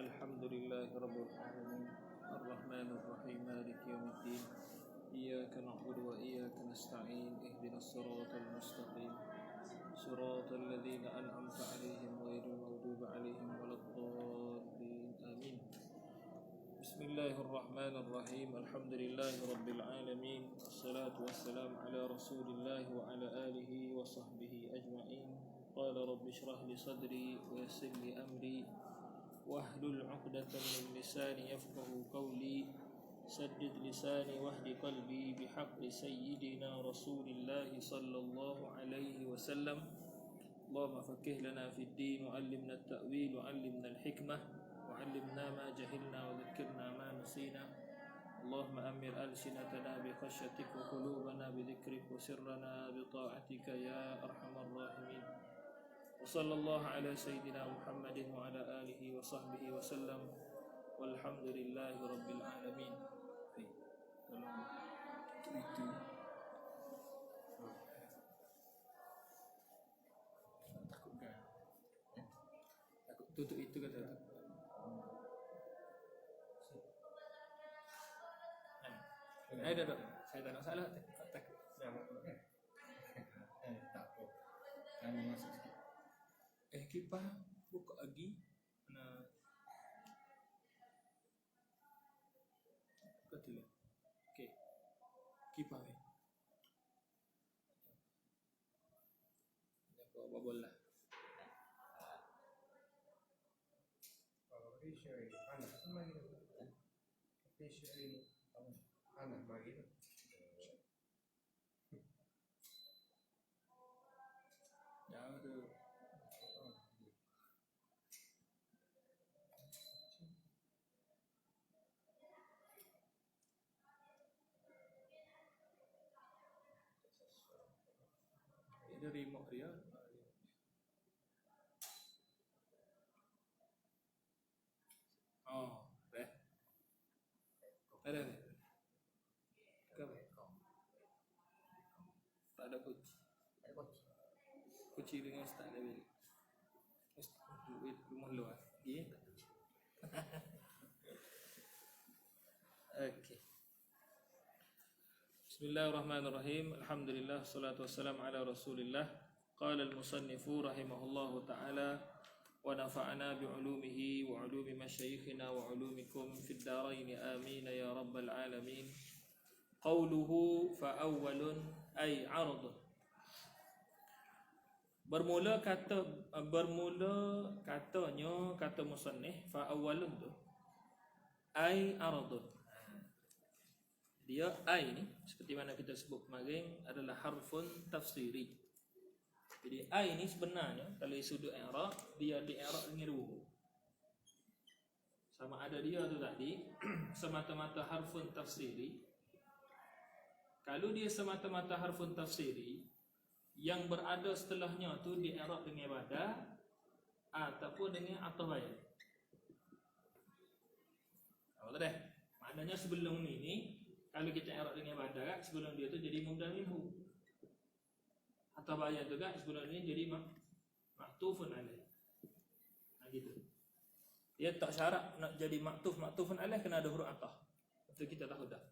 الحمد لله رب العالمين الرحمن الرحيم مالك يوم الدين إياك نعبد وإياك نستعين اهدنا الصراط المستقيم صراط الذين أنعمت عليهم غير المغضوب عليهم ولا الضالين آمين بسم الله الرحمن الرحيم الحمد لله رب العالمين والصلاة والسلام على رسول الله وعلى آله وصحبه أجمعين قال رب اشرح لي صدري ويسر لي أمري واحلل عقدة من لساني يفقه قولي سدد لساني واهد قلبي بحق سيدنا رسول الله صلى الله عليه وسلم اللهم فقه لنا في الدين وعلمنا التأويل وعلمنا الحكمة وعلمنا ما جهلنا وذكرنا ما نسينا اللهم أمر ألسنتنا بخشيتك وقلوبنا بذكرك وسرنا بطاعتك يا أرحم الراحمين وصلى الله على سيدنا محمد وعلى آله وصحبه وسلم والحمد لله رب العالمين. Itu takut kan? Takut tutup itu kata tu. Dah. Saya tak nak salah. Takut. Tak apa. Kami masuk sikit. Kipas buka lagi. Mana? Betul. Okey. Kipas ni. Apa bola? Facial ini anak mari. Facial ini anak mari. Jauh tu. Ini remote dia. Oh, dah. Ada ni. Tak ada kunci. Kunci dengan start level. Rumah luar. Ya. Okey. Bismillahirrahmanirrahim. Alhamdulillah salatu wassalamu ala Rasulillah. Qala al-musannif rahimahullahu ta'ala wa nafa'ana bi'ulumihi wa 'ulumi masyayikhina wa 'ulumikum fid dharain amin ya rabbal alamin. Qawluhu fa awwalun ay 'ardun. Bermula katanya kata musannif fa awwalun tu ay 'ardun. Dia ai ni seperti mana kita sebut kemarin adalah harfun tafsiri. Jadi ai ni sebenarnya kalau sudut i'rab dia di i'rab dengan dua. Sama ada dia tu tadi semata-mata harfun tafsiri. Kalau dia semata-mata harfun tafsiri yang berada setelahnya tu di i'rab dengan bada ataupun dengan atawai. Apa dah? Maknanya sebelum ni kalau kita i'rab dengan bada sebelum dia tu jadi mubtada minhu. Atau bayat tu kan sebelum ni jadi maktufun alaih. Gitu. Dia tak syarat nak jadi maktufun alaih kena ada huruf athah. Itu kita tahu dah.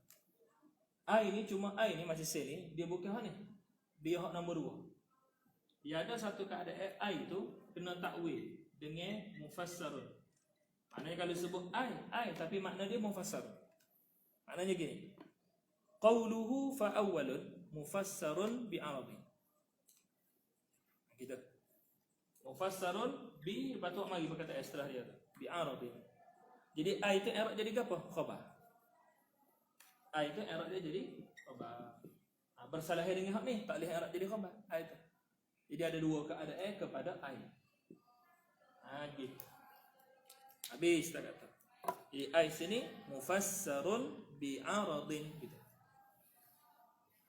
Ai ni cuma ai ni masih sel ni dia bukan hak ni. Dia hak nombor 2. Dia ada satu keadaan ai tu kena takwil dengan mufassarun. Maknanya kalau sebut ai tapi makna dia mufassar. Maknanya gini. Qawluhu fa awwalun mufassarun bi arabi. Gitu. Mufassarun bi patut mari perkataan setelah dia tu. Bi arabi. Jadi ai tu i'rab jadi apa? Khabar. Ai tu i'rab dia jadi khabar. Bersalah dengan hak ni tak boleh i'rab jadi khabar. Ai tu. Jadi ada dua keadaan kepada ai. Gitu. Habis tak kata. Jadi ai sini mufassarun bi aradin gitu.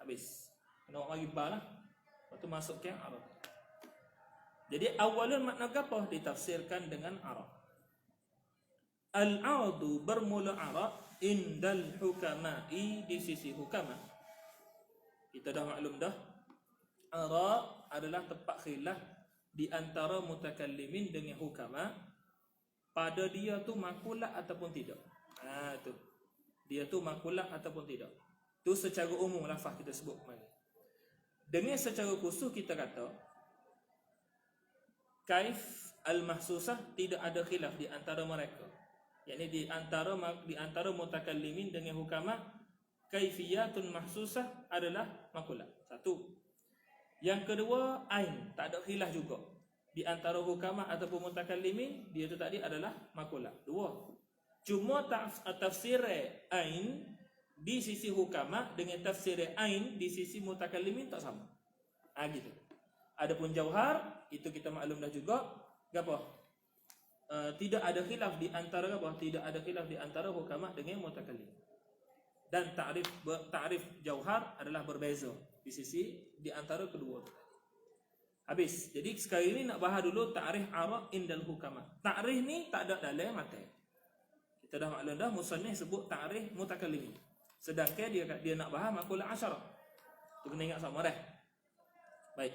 Habis. Kena bagi ba lah. Lepas tu masuk ke arad. Jadi awalun makna apa? Ditafsirkan dengan arad. Al-aradu bermula arad indal hukama'i di sisi hukama. Kita dah maklum dah. Arad adalah tempat khilaf di antara mutakallimin dengan hukama pada dia tu makulat ataupun tidak. Tu. Dia tu makulat ataupun tidak. Tu secara umum lafaz kita sebut mari. Dengan secara khusus kita kata kaif al-mahsusah tidak ada khilaf di antara mereka. Yakni di antara mutakallimin dengan hukama, kaifiyatun mahsusah adalah makulat. Satu. Yang kedua, ain, tak ada khilaf juga. Di antara hukama ataupun mutakallimin, dia tu tadi adalah makulat. Dua. Cuma tafsir ain di sisi hukama dengan tafsir ain di sisi mutakallimin tak sama. Gitu. Adapun jauhar, itu kita maklum dah juga. Apa? Tidak ada khilaf di antara apa? Tidak ada khilaf di antara hukama dengan mutakallim. Dan ta'rif jauhar adalah berbeza di sisi di antara kedua. Habis. Jadi sekali ini nak bahas dulu ta'rif arad indal hukama. Ta'rif ni tak ada dalam materi. Kita dah maklum dah musannif sebut ta'rif mutakallim. Sedangkan dia nak bahas makulah asyarah. Tu kena ingat sama dah. Baik.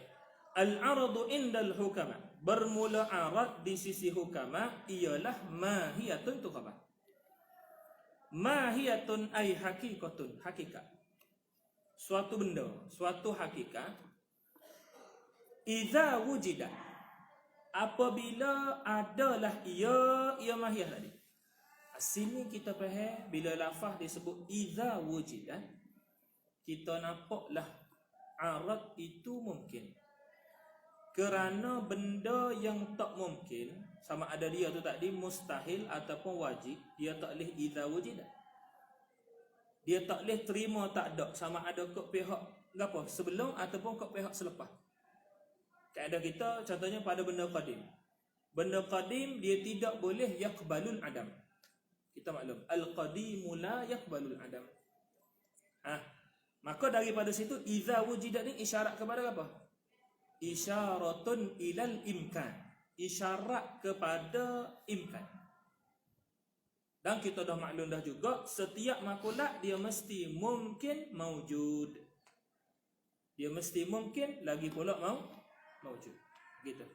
Al-aradu indal hukama. Bermula arad di sisi hukama ialah mahiyatun tu khabar. Mahiyatun ay hakikatun, hakikat. Suatu benda, suatu hakikat. Idza wujida, apabila adalah ia mahiyah tadi. Sini kita faham bila lafaz disebut idza wujida, kita nampaklah arad itu mungkin. Kerana benda yang tak mungkin, sama ada dia tu tadi mustahil ataupun wajib, dia tak boleh idza wujida. Dia tak boleh terima tak ada, sama ada kok pihak apa sebelum ataupun kok pihak selepas. Kaedah kita contohnya pada benda qadim. Benda qadim dia tidak boleh yaqbalul adam. Kita maklum al-qadimu la yaqbalul adam. Maka daripada situ idza wujida ni isyarat kepada apa? Isyaratun ilal imkan. Isyarat kepada imkan. Dan kita dah maklum dah juga, setiap makulat dia mesti mungkin maujud. Dia mesti mungkin lagi pula maujud. Gitu.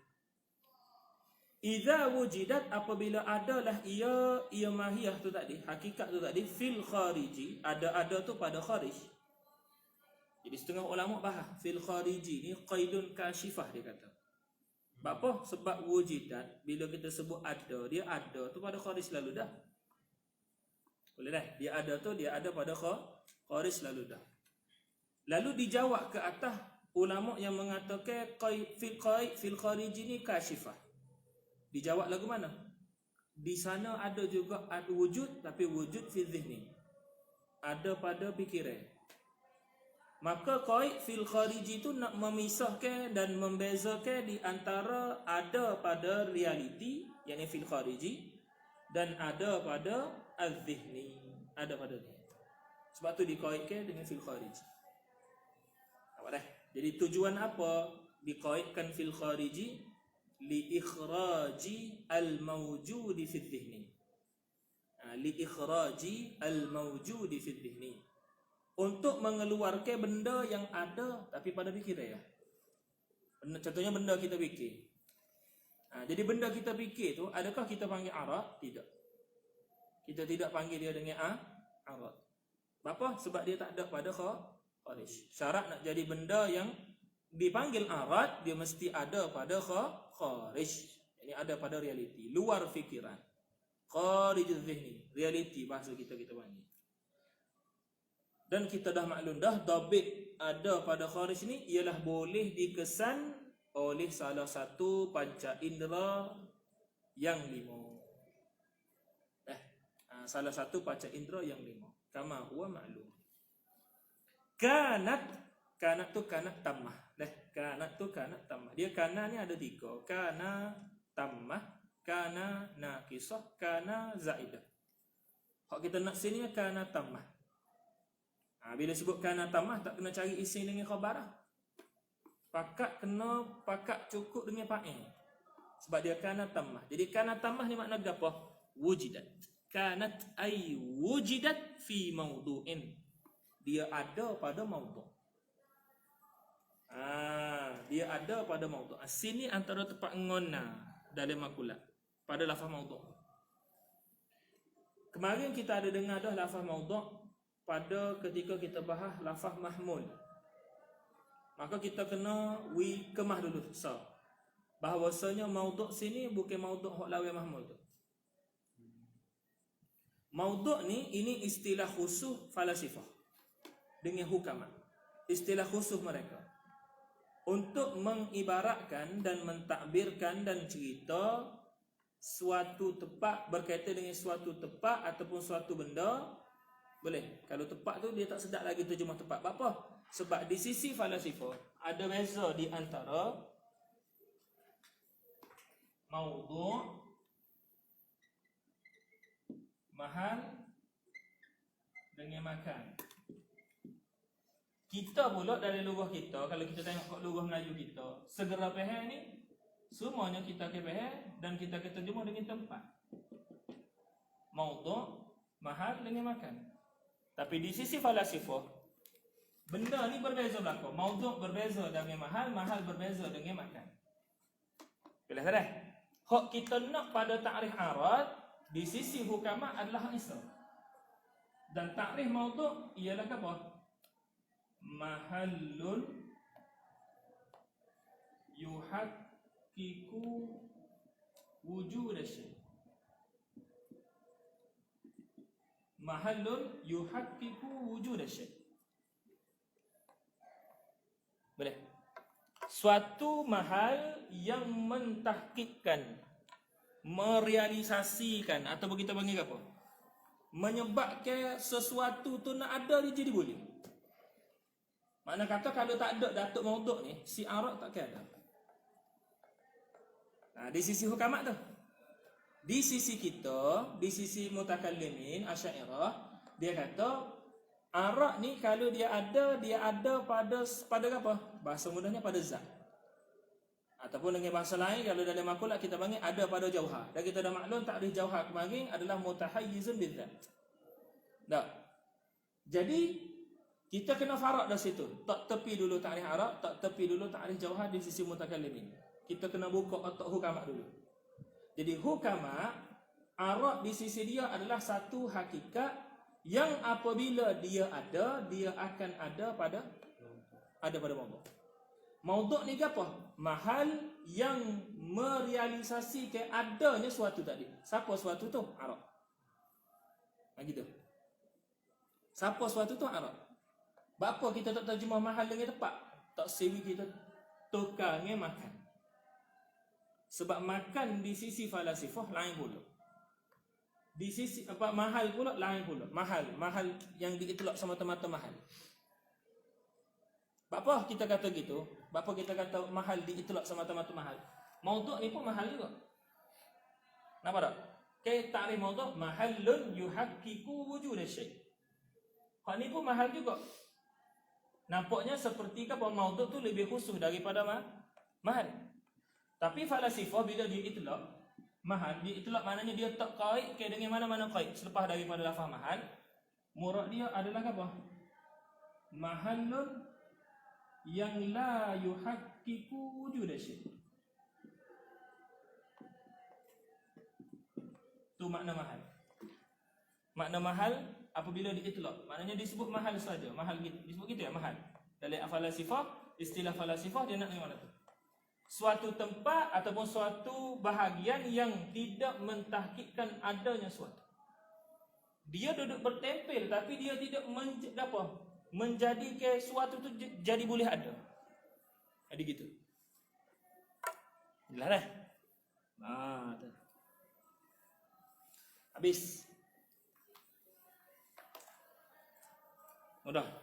Idza wujidat, apabila adalah ia mahiyah tu tadi, hakikat tu tadi, fil khariji, ada tu pada kharij. Jadi setengah ulama bahas fil khariji ni qaidun kashifah dia kata. Apa? Sebab wujidat bila kita sebut ada, dia ada tu pada kharij selalu dah. Boleh dah? Dia ada tu dia ada pada kharij selalu dah. Lalu dijawab ke atas ulama yang mengatakan fil khariji ni kashifah. Dijawab lagu mana? Di sana ada juga ada wujud, tapi wujud fi dhihni. Ada pada fikiran. Maka qaid fil khariji itu nak memisahkan dan membezakan di antara ada pada realiti, yakni fil khariji, dan ada pada az-zihni, ada pada dia. Sebab tu dikaitkan dengan fil khariji. Apa dah? Jadi tujuan apa dikaitkan fil khariji? Li ikhraji al-mawjudi fi dhihni. Li ikhraji al-mawjudi fi dhihni. Untuk mengeluarkan benda yang ada tapi pada fikiran ya. Contohnya benda kita fikir. Jadi benda kita fikir tu, adakah kita panggil arad? Tidak. Kita tidak panggil dia dengan arad. Kenapa? Sebab dia tak ada pada kharij. Syarat nak jadi benda yang dipanggil arad, dia mesti ada pada kharij. Ini ada pada realiti, luar fikiran. Kharijuz zihni, realiti bahasa kita panggil. Dan kita dah maklum dah dhabit ada pada kharij ni ialah boleh dikesan oleh salah satu panca indera yang 5. Salah satu panca indera yang 5. Kama huwa maklum. Kanat tu kanat tammah. Kanat tu kanat tammah. Dia kana ni ada 3. Kana tammah, kana naqisah, kana zaidah. Hak kita nak sini kana tammah. Bila sebut kana tamah tak kena cari isim dengan khabar. Pakat cukup dengan fa'il. Sebab dia kana tamah. Jadi kana tamah ni makna apa? Wujidat. Kanat ay wujidat fi mawdu'in. Dia ada pada mawdu'. Dia ada pada mawdu'. Sini antara tempat ngona dalam makulat pada lafaz mawdu'. Kemarin kita ada dengar dah lafaz maudhu' pada ketika kita bahas lafaz mahmul. Maka kita kena kemah dulu so. Bahawasanya maudhu' sini bukan maudhu' hak lawan mahmul tu. Maudhu' ni ini istilah khusus falasifah dengan hukama. Istilah khusus mereka untuk mengibaratkan dan mentakbirkan dan cerita suatu tempat berkaitan dengan suatu tempat ataupun suatu benda. Boleh. Kalau tempat tu dia tak sedap lagi terjemah tempat. Apa? Sebab di sisi falasifah ada beza di antara maudhu', mahal dengan makan. Kita pula dari lughah kita, kalau kita tengok kat lughah Melayu kita, segera faham ni semuanya kita akan faham dan kita akan terjemah dengan tempat. Maudhu', mahal dengan makan. Tapi di sisi falasifah benda ni berbeza belaka. Maudhu' berbeza dengan mahal, mahal berbeza dengan makan. Boleh tak? Hak kita nak pada takrif Arab di sisi hukama adalah Islam. Dan takrif maudhu' ialah apa? Mahallun yuhaqqiqu wujud syai'. Mahallun yuhaqqiqu wujud syai'. Boleh. Suatu mahal yang mentahqiqkan, merealisasikan atau kita panggil apa? Menyebabkan sesuatu tu nak ada dia jadi boleh. Makna kata kalau tak ada datuk maudhu' ni, si Arab takkan ada. Nah, di sisi hukamat tu. Di sisi kita, di sisi mutakallimin Asy'ariyah, dia kata Arab ni kalau dia ada pada apa? Bahasa mudahnya pada zat. Ataupun dengan bahasa lain kalau dalam makulat kita panggil ada pada jauhar. Dan kita dah maklum takrif jauhar kemarin adalah mutahayyizun bidzat. Dah. Jadi kita kena farak dari situ. Tak tepi dulu takrif Arab, tak tepi dulu takrif jauhar di sisi mutakallimin. Kita kena buka otak hukama dulu. Jadi hukama Arab di sisi dia adalah satu hakikat yang apabila dia ada, dia akan ada pada maudhu'. Maudhu' ni apa? Mahal yang merealisasikan adanya suatu tadi. Siapa suatu tu? Arab. Begitu. Siapa suatu tu? Arab. Bapa kita tak terjemah mahal dengan tepat? Tak sewi kita tukar dengan makan. Sebab makan di sisi falasifah lain pula. Di sisi apa mahal pula lain pula. Mahal yang diitlak semata-mata mahal. Bapa kita kata gitu, bapa kita kata mahal diitlak semata-mata mahal. Maudhu' ni pun mahal juga. Nampak tak? Ke takrif maudhu' mahallun yuhaqqiqu wujud syai'. Hak ni pun mahal juga. Nampaknya seperti apa maudhu' tu lebih khusus daripada mahal. Tapi falasifah bila dia itlak mahal, dia itlak maknanya dia tak kait ke dengan mana-mana kait selepas daripada lafaz mahal. Murad dia adalah apa? Mahallun yang la yuhaqqiqu wujud syai'. Tu makna mahal. Makna mahal apabila diitlak, maknanya disebut mahal saja. Mahal disebut gitu ya, mahal. Dalam falasifah, istilah falasifah dia nak dengan mana tu? Suatu tempat ataupun suatu bahagian yang tidak mentahqiqkan adanya suatu. Dia duduk bertempel tapi dia tidak menjadikan suatu tu jadi boleh ada. Jadi gitu. Jelas dah? Tu. Habis. Mudah.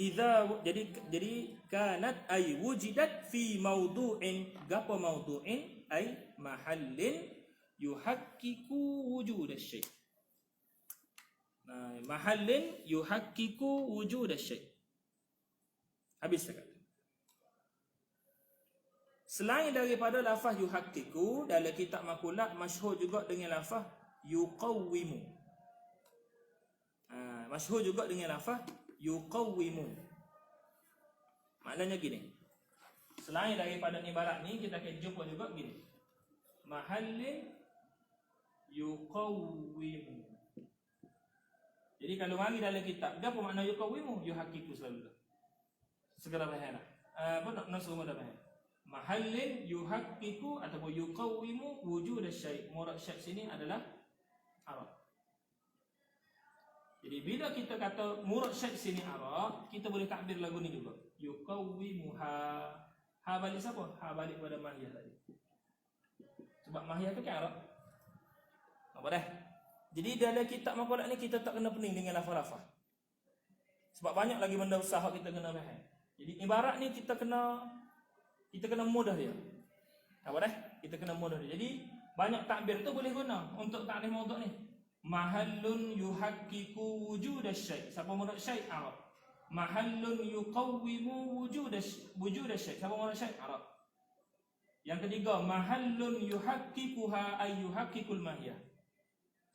Jadi kanat ay wujidat fi mawdu'in, gapo mawdu'in ay mahallin yuhaqqiqu wujud syai'. Mahallin yuhaqqiqu wujud syai'. Habis cakap. Selain daripada lafaz yuhaqqiqu, dalam kitab makulat masyhur juga dengan lafaz yuqawwimu. Masyhur juga dengan lafaz yuqawwimu. Maknanya gini. Selain daripada ibarat ni kita akan jumpa juga gini. Mahallin yuqawwimu. Jadi kalau mari dalam kitab, apa makna yuqawimu? Yuhaqiqu selalu. Segera bahaya. Nasru mudah bahaya. Mahallin yuhaqqiqu ataupun yuqawimu wujud syai'. Murad syai' sini adalah arad. Jadi bila kita kata murad syai' sini arad, kita boleh takbir lagu ni juga. Yuqawimuha. Ha balik siapa? Ha balik pada mahiyah tadi. Sebab mahiyah tu kan arad. Apa dah? Jadi dalam kitab maqalat ni kita tak kena pening dengan lafaz-lafaz. Sebab banyak lagi benda usaha kita kena faham. Jadi ibarat ni kita kena mudah dia. Apa dah? Kita kena mudah dia. Jadi banyak takbir tu boleh guna untuk takrif maudhu' ni. Mahallun yuhaqqiqu wujud asy-syai'. Siapa murad syai' arab. Mahallun yuqawwimu wujud asy-syai'. Siapa murad syai' arab. Yang ketiga, mahallun yuhaqqiquha ay yuhaqqiqul mahiyah.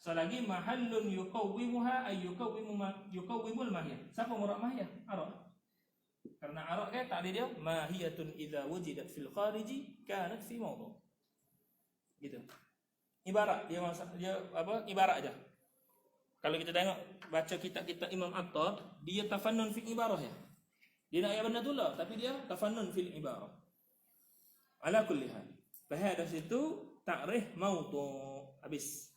Selagi mahallun yuqawwimuha ay yuqawwimul mahiyah. Siapa murad mahiyah? Arab. Karena arab kan tak ada dia mahiyatun idza wujidat fil khariji kanat fi mawdu'. Gitu. Ibarat dia apa? Ibarat aja. Kalau kita tengok baca kitab-kitab Imam Attar, dia tafannun fi ibarah ya. Dia nak ayat benda tu lah, tapi dia tafannun fil ibarah. Ala kulli hal. Bahaya dari situ ta'rif mawdu' habis.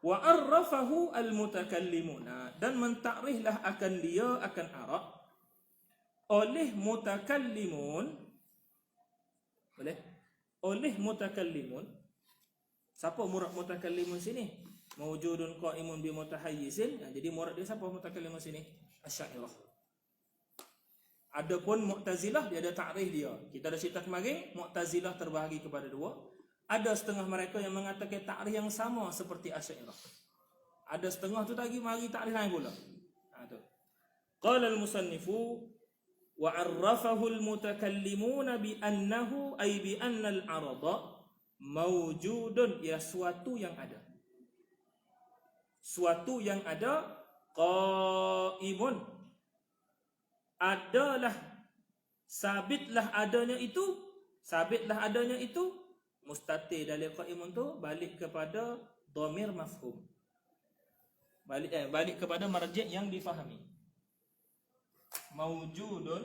Wa arrafahu al-mutakallimuna, dan mentakriflah akan dia akan arab oleh mutakallimun. Oleh mutakallimun. Siapa murad mutakallimun sini? Mawjudun qa'imun bi mutahayyizin. Jadi murad dia siapa mutakallimun sini? Asy'ariyah. Adapun Mu'tazilah dia ada takrif dia. Kita dah cerita kemarin, Mu'tazilah terbahagi kepada dua. Ada setengah mereka yang mengatakan takrif yang sama seperti Asy'ariyah. Ada setengah tu lagi mari takrif lain pula. Tu. Qala al-musannifu wa 'arrafahu al-mutakallimuna bi annahu ay bi anna al-'arada mawjudun, ya suatu yang ada. Suatu yang ada qaimun, adalah sabitlah adanya itu mustatir dari qaimun tu balik kepada dhamir mafhum. Balik kepada marji' yang difahami. Mawjudun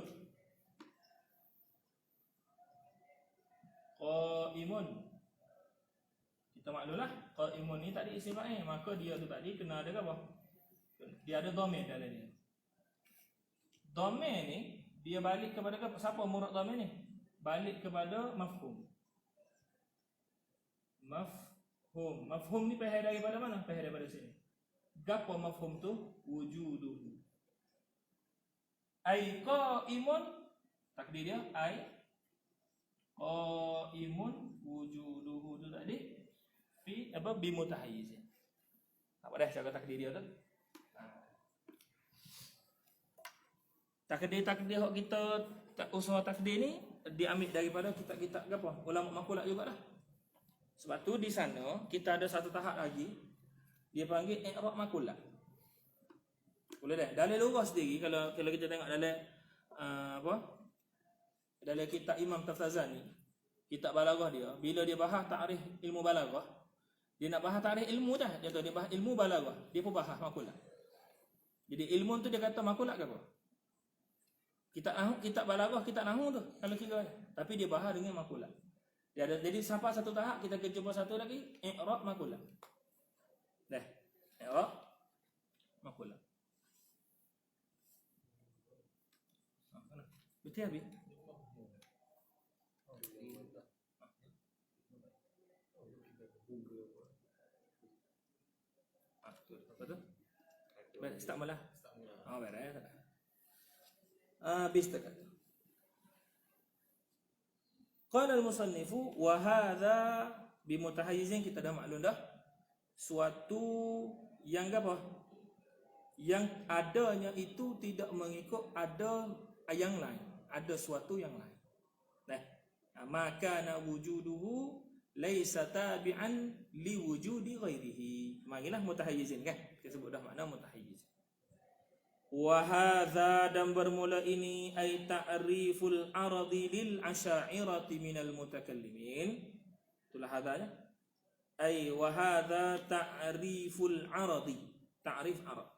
qaimun. Kita maklumlah qaimun ni tadi isim fa'il, maka dia tu tadi kena ada apa? Dia ada dhamir dalam dia. Dhamir ni dia balik kepada siapa murad dhamir ni? Balik kepada mafhum. Mafhum ni pahal daripada mana? Pahal daripada sini. Gapo mafhum tu? Wujuduhu. Ai qaimun, takdir dia ai qaimun wujuduhu tu tadi fi apa bi mutahayyiz. Apa dah cara takdir dia tu? Takdir hok kita usaha takdir ni diambil daripada kitab-kitab apa? Ulama makulat juga dah. Sebab tu di sana kita ada satu tahap lagi, dia panggil i'rab makulat. Boleh dah. Dalam lughah sendiri kalau kita tengok dalam dalam kitab Imam Taftazani, kitab balaghah dia, bila dia bahas takrif ilmu balaghah, dia nak bahas takrif ilmu dah, dia bahas ilmu balaghah, dia pun bahas makulat. Jadi ilmu tu dia kata makulat ke apa? Kitab balaghah, kitab nahwu tu kalau kira. Tapi dia bahas dengan makulat. Dia ada, jadi sampai satu tahap kita jumpa satu lagi i'rab makulat. Dah. I'rab makulat. Betul habis? Apa tu? Start mula. Beres. Habis tak? Qala al-musannifu wa hadha bi mutahayyizin, kita dah maklum dah. Suatu yang apa? Yang adanya itu tidak mengikut ada yang lain. Ada suatu yang lain. Maka na wujuduhu laisa tabi'an li wujudi ghairihi. Marilah mutahayyizin kan? Kita sebut dah makna mutahayyiz. Wa hadza, dan bermula ini ay ta'riful aradi lil asy'ariyati minal mutakallimin. Itulah hadanya. Ay wa hadza ta'riful aradi. Ta'rif arad.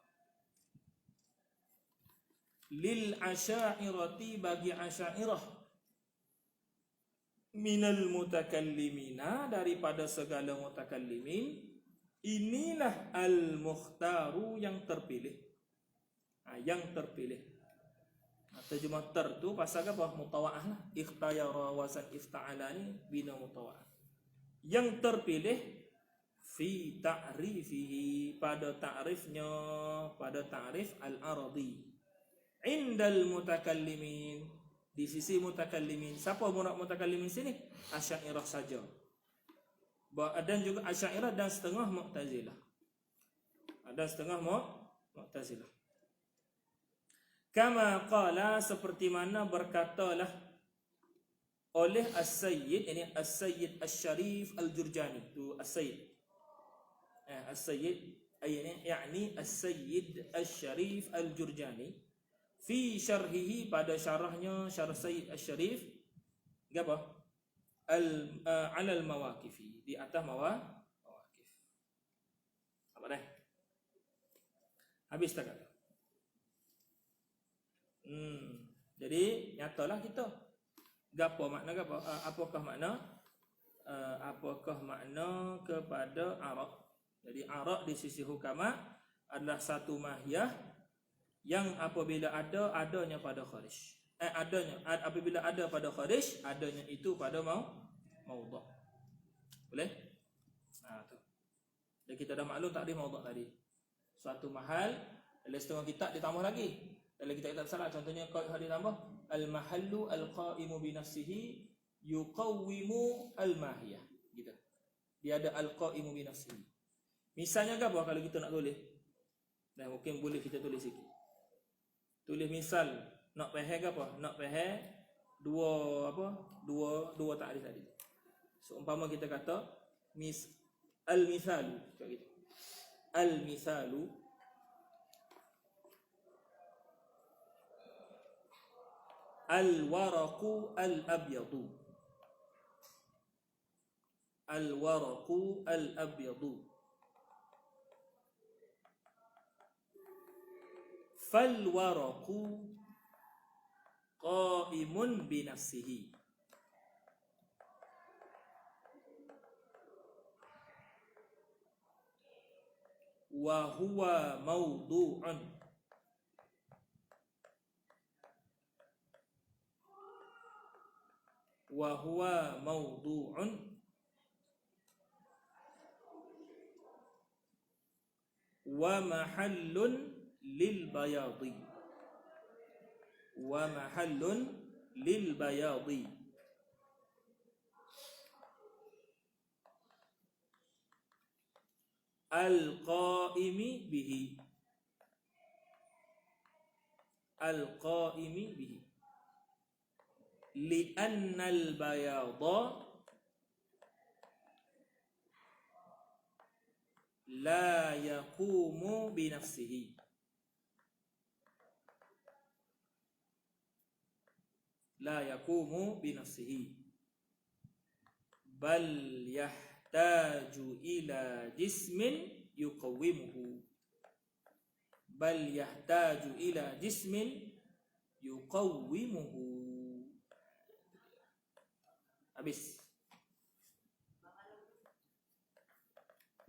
lil asy'ariyati bagi asy'ariyah minal mutakallimina daripada segala mutakallimin, inilah al-mukhtaru yang terpilih. Yang terpilih. Terjemah ter tu pasal apa? Mutawa'ah lah. Ikhtayara wazan ifta'ala ni bina mutawa'ah. Yang terpilih fi ta'rifihi pada ta'rifnya, pada ta'rif al-aradi. Indal mutakallimin, di sisi mutakallimin. Siapa murad mutakallimin sini? Asy'ariyah saja. Dan juga Asy'ariyah dan setengah Mu'tazilah. Dan setengah Mu'tazilah. Kama qala, seperti mana berkatalah oleh As-Sayyid, ini As-Sayyid Asy-Syarif Al-Jurjani, tu As-Sayyid. As-Sayyid yakni As-Sayyid Asy-Syarif Al-Jurjani fi syarhihi, pada syarahnya, syarah Sayyid Asy-Syarif, apa? Alal mawaqifi, di atas mawaqif. Apa dah? Habis tak kata? Jadi nyatalah kita. Gapo makna gapo? Apakah makna? Apakah makna kepada arak? Jadi arak di sisi hukama adalah satu mahiyah yang apabila adanya pada kharij. Apabila ada pada kharij, adanya itu pada maudhu'. Boleh? Tu. Jadi kita dah maklum takdir maudhu' tadi. Suatu mahal, dalam setengah kitab ditambah lagi. Dalam kitab salah, contohnya qaid hadis tambah al-mahallu al-qa'imu bi nafsihi yuqawwimu al-mahiyah. Gitu. Dia ada al-qa'imu bi nafsihi. Misalnya apa kalau kita nak tulis? Dah mungkin boleh kita tulis sikit. Tulis misal nak faham ke apa? Nak faham dua takrif tadi. So umpama kita kata al-mithalu, macam gitu. Al-mithalu al-waraqu al-abyadu. Al-waraqu al-abyadu. Fal-waraqu qa'imun bi nafsihi. Wa huwa mawdu'un. Wa huwa mawdu'un wa mahallun lil bayadi. Wa mahallun lil bayadi. Al-qa'imi bihi. Al-qa'imi bihi. Li'anna al-bayada la yaqumu bi nafsihi. La yaqumu bi nafsihi. Bal yahtaju ila jismin yuqawwimuhu. Bal yahtaju ila jismin yuqawwimuhu. Habis.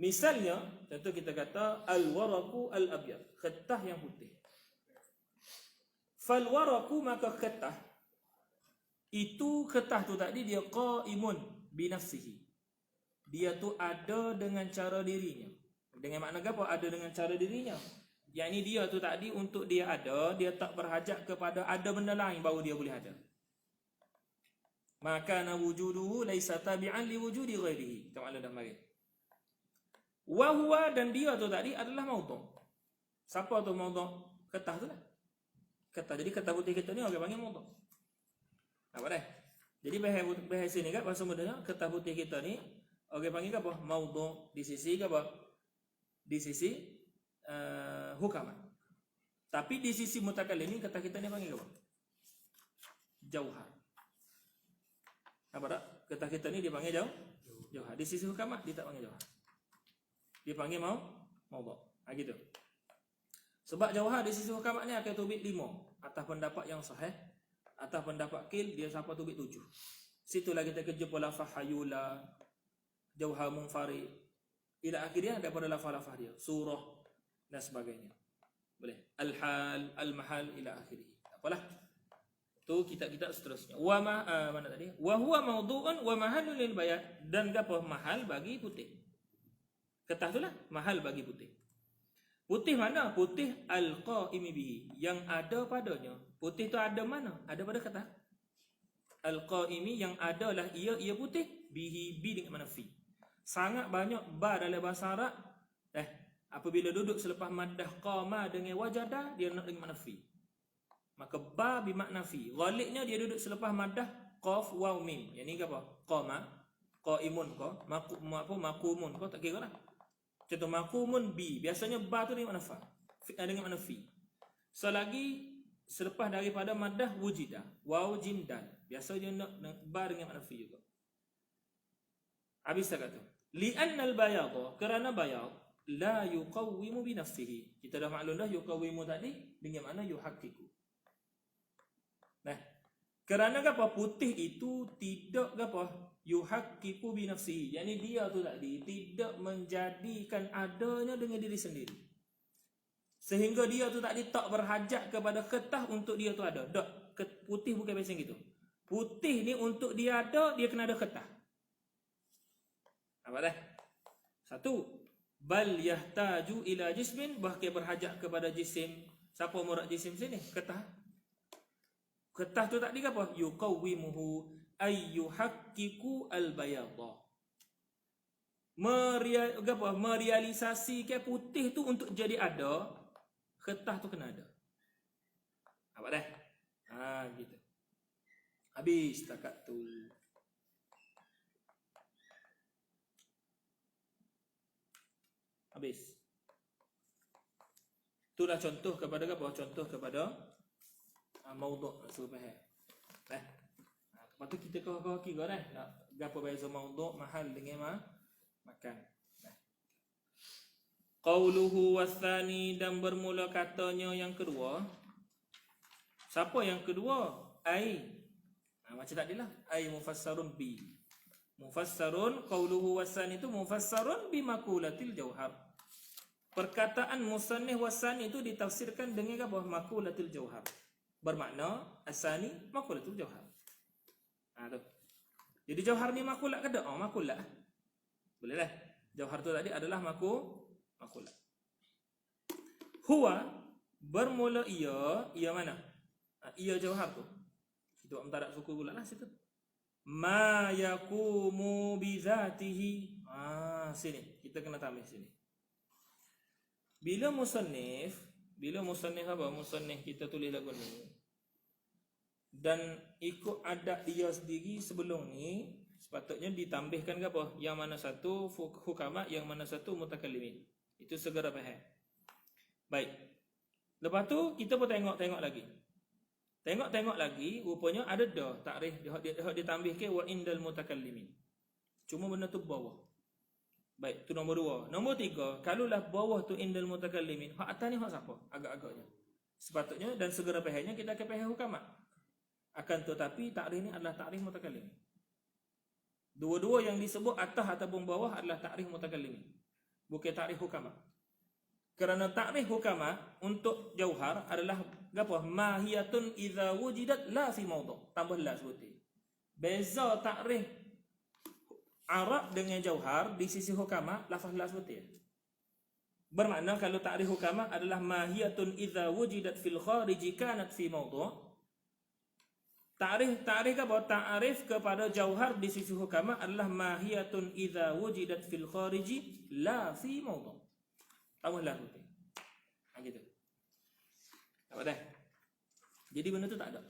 Misalnya, contoh kita kata al-waraqu al-abyad, kertas yang putih. Fal-waraqu, maka kertas itu, kertas tu tadi dia qaimun bi nafsihi. Dia tu ada dengan cara dirinya. Dengan makna apa? Ada dengan cara dirinya. Yang ini dia tu tadi untuk dia ada, dia tak berhajat kepada ada benda lain baru dia boleh ada. Maka na wujuduhu laisa tabi'an li wujudi ghairihi. Kita maklum dah mari. Wa huwa, dan dia tu tadi adalah maudhu'. Siapa tu maudhu'? Kertas tu lah. Kertas. Jadi kertas putih kita ni orang panggil maudhu'. Apa dah? Jadi bahasa sini kan bahasa mudahnya kertas putih kita ni orang panggil apa? Maudhu' di sisi apa? Di sisi hukama. Tapi di sisi mutakallimin kertas kita ni panggil apa? Jauhar. Apa tak? Kertas kita ni dipanggil jauhar. Di sisi hukama dia tak panggil jauhar. Dia panggil maudhu'. Gitu. Sebab jauhar di sisi hukama ni akan tubit 5. atas pendapat yang sahih, atas pendapat kil dia siapa tu bit 7. Situlah kita jumpa lafaz hayula, jauhar munfarid ila akhirnya daripada lafaz-lafaz dia, surah dan sebagainya. Boleh. Al-hal, al-mahal ila akhirih. Apalah. Tu kitab-kitab seterusnya. Wa ma mana tadi? Wa huwa mawdu'un wa mahalun lil bayan, dan apa mahal bagi putih. Ketah itulah mahal bagi putih. Putih mana? Putih al-qaimi bihi, yang ada padanya. Putih tu ada mana? Ada pada ketah. Al-qaimi yang adalah ia putih, bihi bi dengan mana fi. Sangat banyak ba dalam bahasa Arab. Apabila duduk selepas maddah qama dengan wajada, dia nak dengan mana fi. Maka ba bermakna fi. Ghalibnya dia duduk selepas maddah qaf waw mim. Yang ni apa? Qama, qaimun ko, maqumun ko, tak kira lah. Contoh maqumun bi, biasanya ba tu dengan mana fa. Dengan mana fi. Selagi selepas daripada maddah wujida, waw jim dal. Biasa dia nak ba dengan mana fi juga. Habis tak kata. Li'anna al-bayadha, kerana bayad la yuqawwimu bi nafsihi. Kita dah maklum dah yuqawwimu tadi dengan mana yuhaqqiqu. Kerana apa? Putih itu tidak apa? Yuhaqqiqu bi nafsihi. Yani dia tu tadi tidak menjadikan adanya dengan diri sendiri. Sehingga dia tu tadi tak berhajat kepada ketah untuk dia tu ada. Tak, putih bukan macam gitu. Putih ni untuk dia ada, dia kena ada ketah. Apa dah? Satu, bal yahtaju ila jismin, bahkan berhajat kepada jisim. Siapa murad jisim sini? Ketah. Ketah tu tadi apa? Yuqawwimuhu ay yuhaqqiqu al-bayadha. Merealisasikan putih tu untuk jadi ada, ketah tu kena ada. Apa dah? Gitu. Habis takat tu. Habis. Itulah contoh kepada apa? Contoh kepada maudhu' suruh faham. Lepas tu kita kau kira dah. Nak gapo beza maudhu' mahal dengan makan. Qauluhu wathani, dan bermula katanya yang kedua. Siapa yang kedua? Ai. Macam tadilah. Ai mufassarun bi. Mufassarun, qauluhu wathani itu mufassarun bi makulatil jauhar. Perkataan musannif wasani itu ditafsirkan dengan apa? Makulatul jauhar. Bermakna asani makulatul jauhar. Tu. Jadi jauhar ni makulat ke tak? Makulat. Boleh lah. Jauhar tu tadi adalah makulat. Huwa bermula ia mana? Ia jauhar tu. Kita buat mentarak suku pula lah situ. Ma yakumu bi zatihi. Sini. Kita kena tambah sini. Bila musannif apa? Musannif kita tulis lagu ni. Dan ikut adat dia sendiri sebelum ni, sepatutnya ditambahkan ke apa? Yang mana satu hukama, yang mana satu mutakallimin. Itu segera faham. Baik. Lepas tu kita pun tengok lagi. Tengok lagi, rupanya ada dah takrif dia ditambahkan wa indal mutakallimin. Cuma benda tu bawah. Baik, tu nombor 2. Nombor 3, kalaulah bawah tu indal mutakallimin, hak atas ni hak siapa? Agak-agaknya. Sepatutnya dan segera fahamnya kita akan faham hukama. Akan tetapi takrif ni adalah takrif mutakallimin. Dua-dua yang disebut atas ataupun bawah adalah takrif mutakallimin. Bukan takrif hukama. Kerana takrif hukama untuk jauhar adalah apa? Mahiyatun idza wujidat la fi mawdu'. Tambah la sebutin. Beza takrif Arab dengan jauhar di sisi hukama lafaz la sebutin. Bermakna kalau takrif hukama adalah mahiyatun idza wujidat fil khariji kanat fi mawdu'. Ta'rif apa? Ta'rif kepada jauhar di sisi hukama adalah mahiyatun idza wujidat fil khariji la fi mawdu'. Tambahlah putih. Gitu. Apa dah? Jadi benda tu tak ada.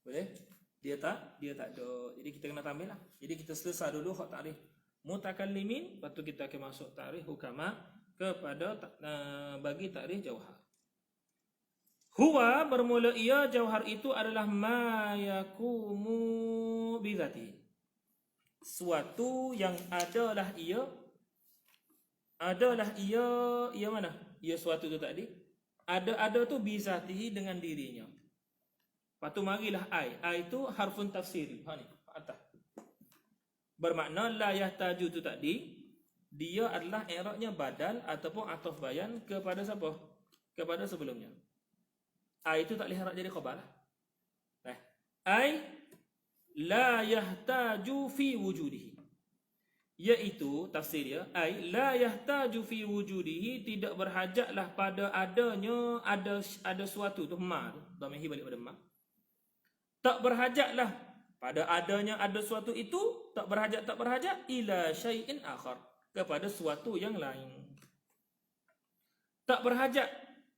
Boleh? Dia tak ada. Jadi kita kena tambah lah. Jadi kita selesai dulu hak ta'rif mutakallimin, lepas tu kita akan masuk ta'rif hukama kepada bagi ta'rif jauhar. Huwa bermula ia jauhar itu adalah ma yakumu bi dzati. Suatu yang adalah ia mana? Ia suatu tu tadi Ada tu bizatihi dengan dirinya. Lepas tu marilah ai. Ai itu harfun tafsiri. Ha ni, atas. Bermakna la yahtaju tu tadi, dia adalah i'rabnya badal ataupun ataf bayan kepada siapa? Kepada sebelumnya. Ai itu tak boleh i'rab jadi khabar lah. Ai la yahtaju fi wujudihi. Iaitu tafsir dia, ai la yahtaju fi wujudihi, tidak berhajatlah pada adanya ada suatu tu ma tu, dhamir balik pada ma. Tak berhajatlah pada adanya ada suatu itu, tak berhajat ila syai'in akhar, kepada suatu yang lain. Tak berhajat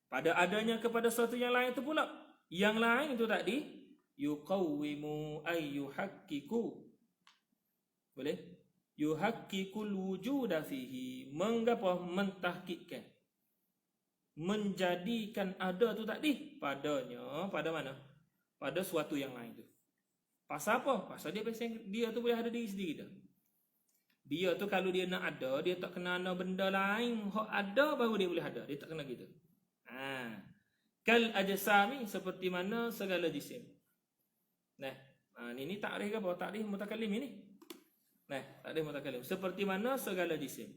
pada adanya kepada suatu yang lain itu pula. Yang lain itu tadi yuqawwimu ay yuhaqqiqu. Boleh? Yuhaqqiqul wujuda fihi, mentahqiqkan, menjadikan ada tu tadi padanya, pada mana? Pada suatu yang lain tu. Pasal apa? Pasal dia tu boleh ada diri sendiri dah. Dia tu kalau dia nak ada, dia tak kena ada benda lain hak ada baru dia boleh ada. Dia tak kena gitu. Kal ajsami, seperti mana segala jisim. Ini takrif apa? Takrif mutakallim ini. Takrif mutakallim. Seperti mana segala jisim.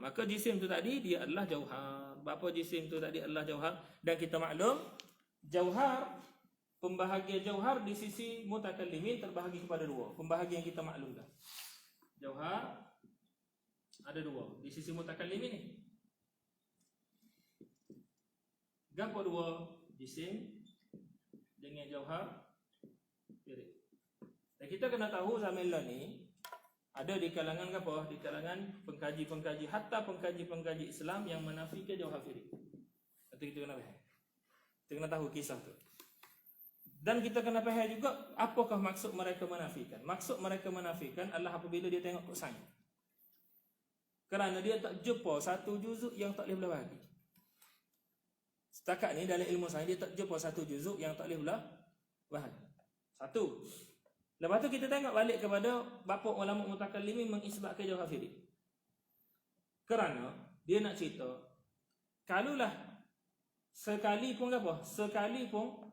Maka jisim tu tadi dia adalah jauhar. Apa jisim tu tadi adalah jauhar? Dan kita maklum jauhar, pembahagian jauhar di sisi mutakallimin terbahagi kepada dua. Pembahagian kita maklum dah. Jauhar ada dua di sisi mutakallimin ni. Gapo dua? Jisim dengan jauhar. Dan kita kena tahu zaman ni ada di kalangan apa? Di kalangan pengkaji-pengkaji, hatta pengkaji-pengkaji Islam yang menafikan jauhar firik. Nanti kita kena faham. Kita kena tahu kisah tu. Dan kita kena faham juga apakah maksud mereka menafikan. Maksud mereka menafikan adalah apabila dia tengok sains. Kerana dia tak jumpa satu juzuk yang tak boleh belah bahagi. Setakat ni dalam ilmu sains dia tak jumpa satu juzuk yang tak boleh belah bahagi. Satu. Lepas tu kita tengok balik kepada bapa ulama mutakallimin mengisbatkan jauhar firik. Kerana dia nak cerita, kalulah sekali pun apa? Sekali pun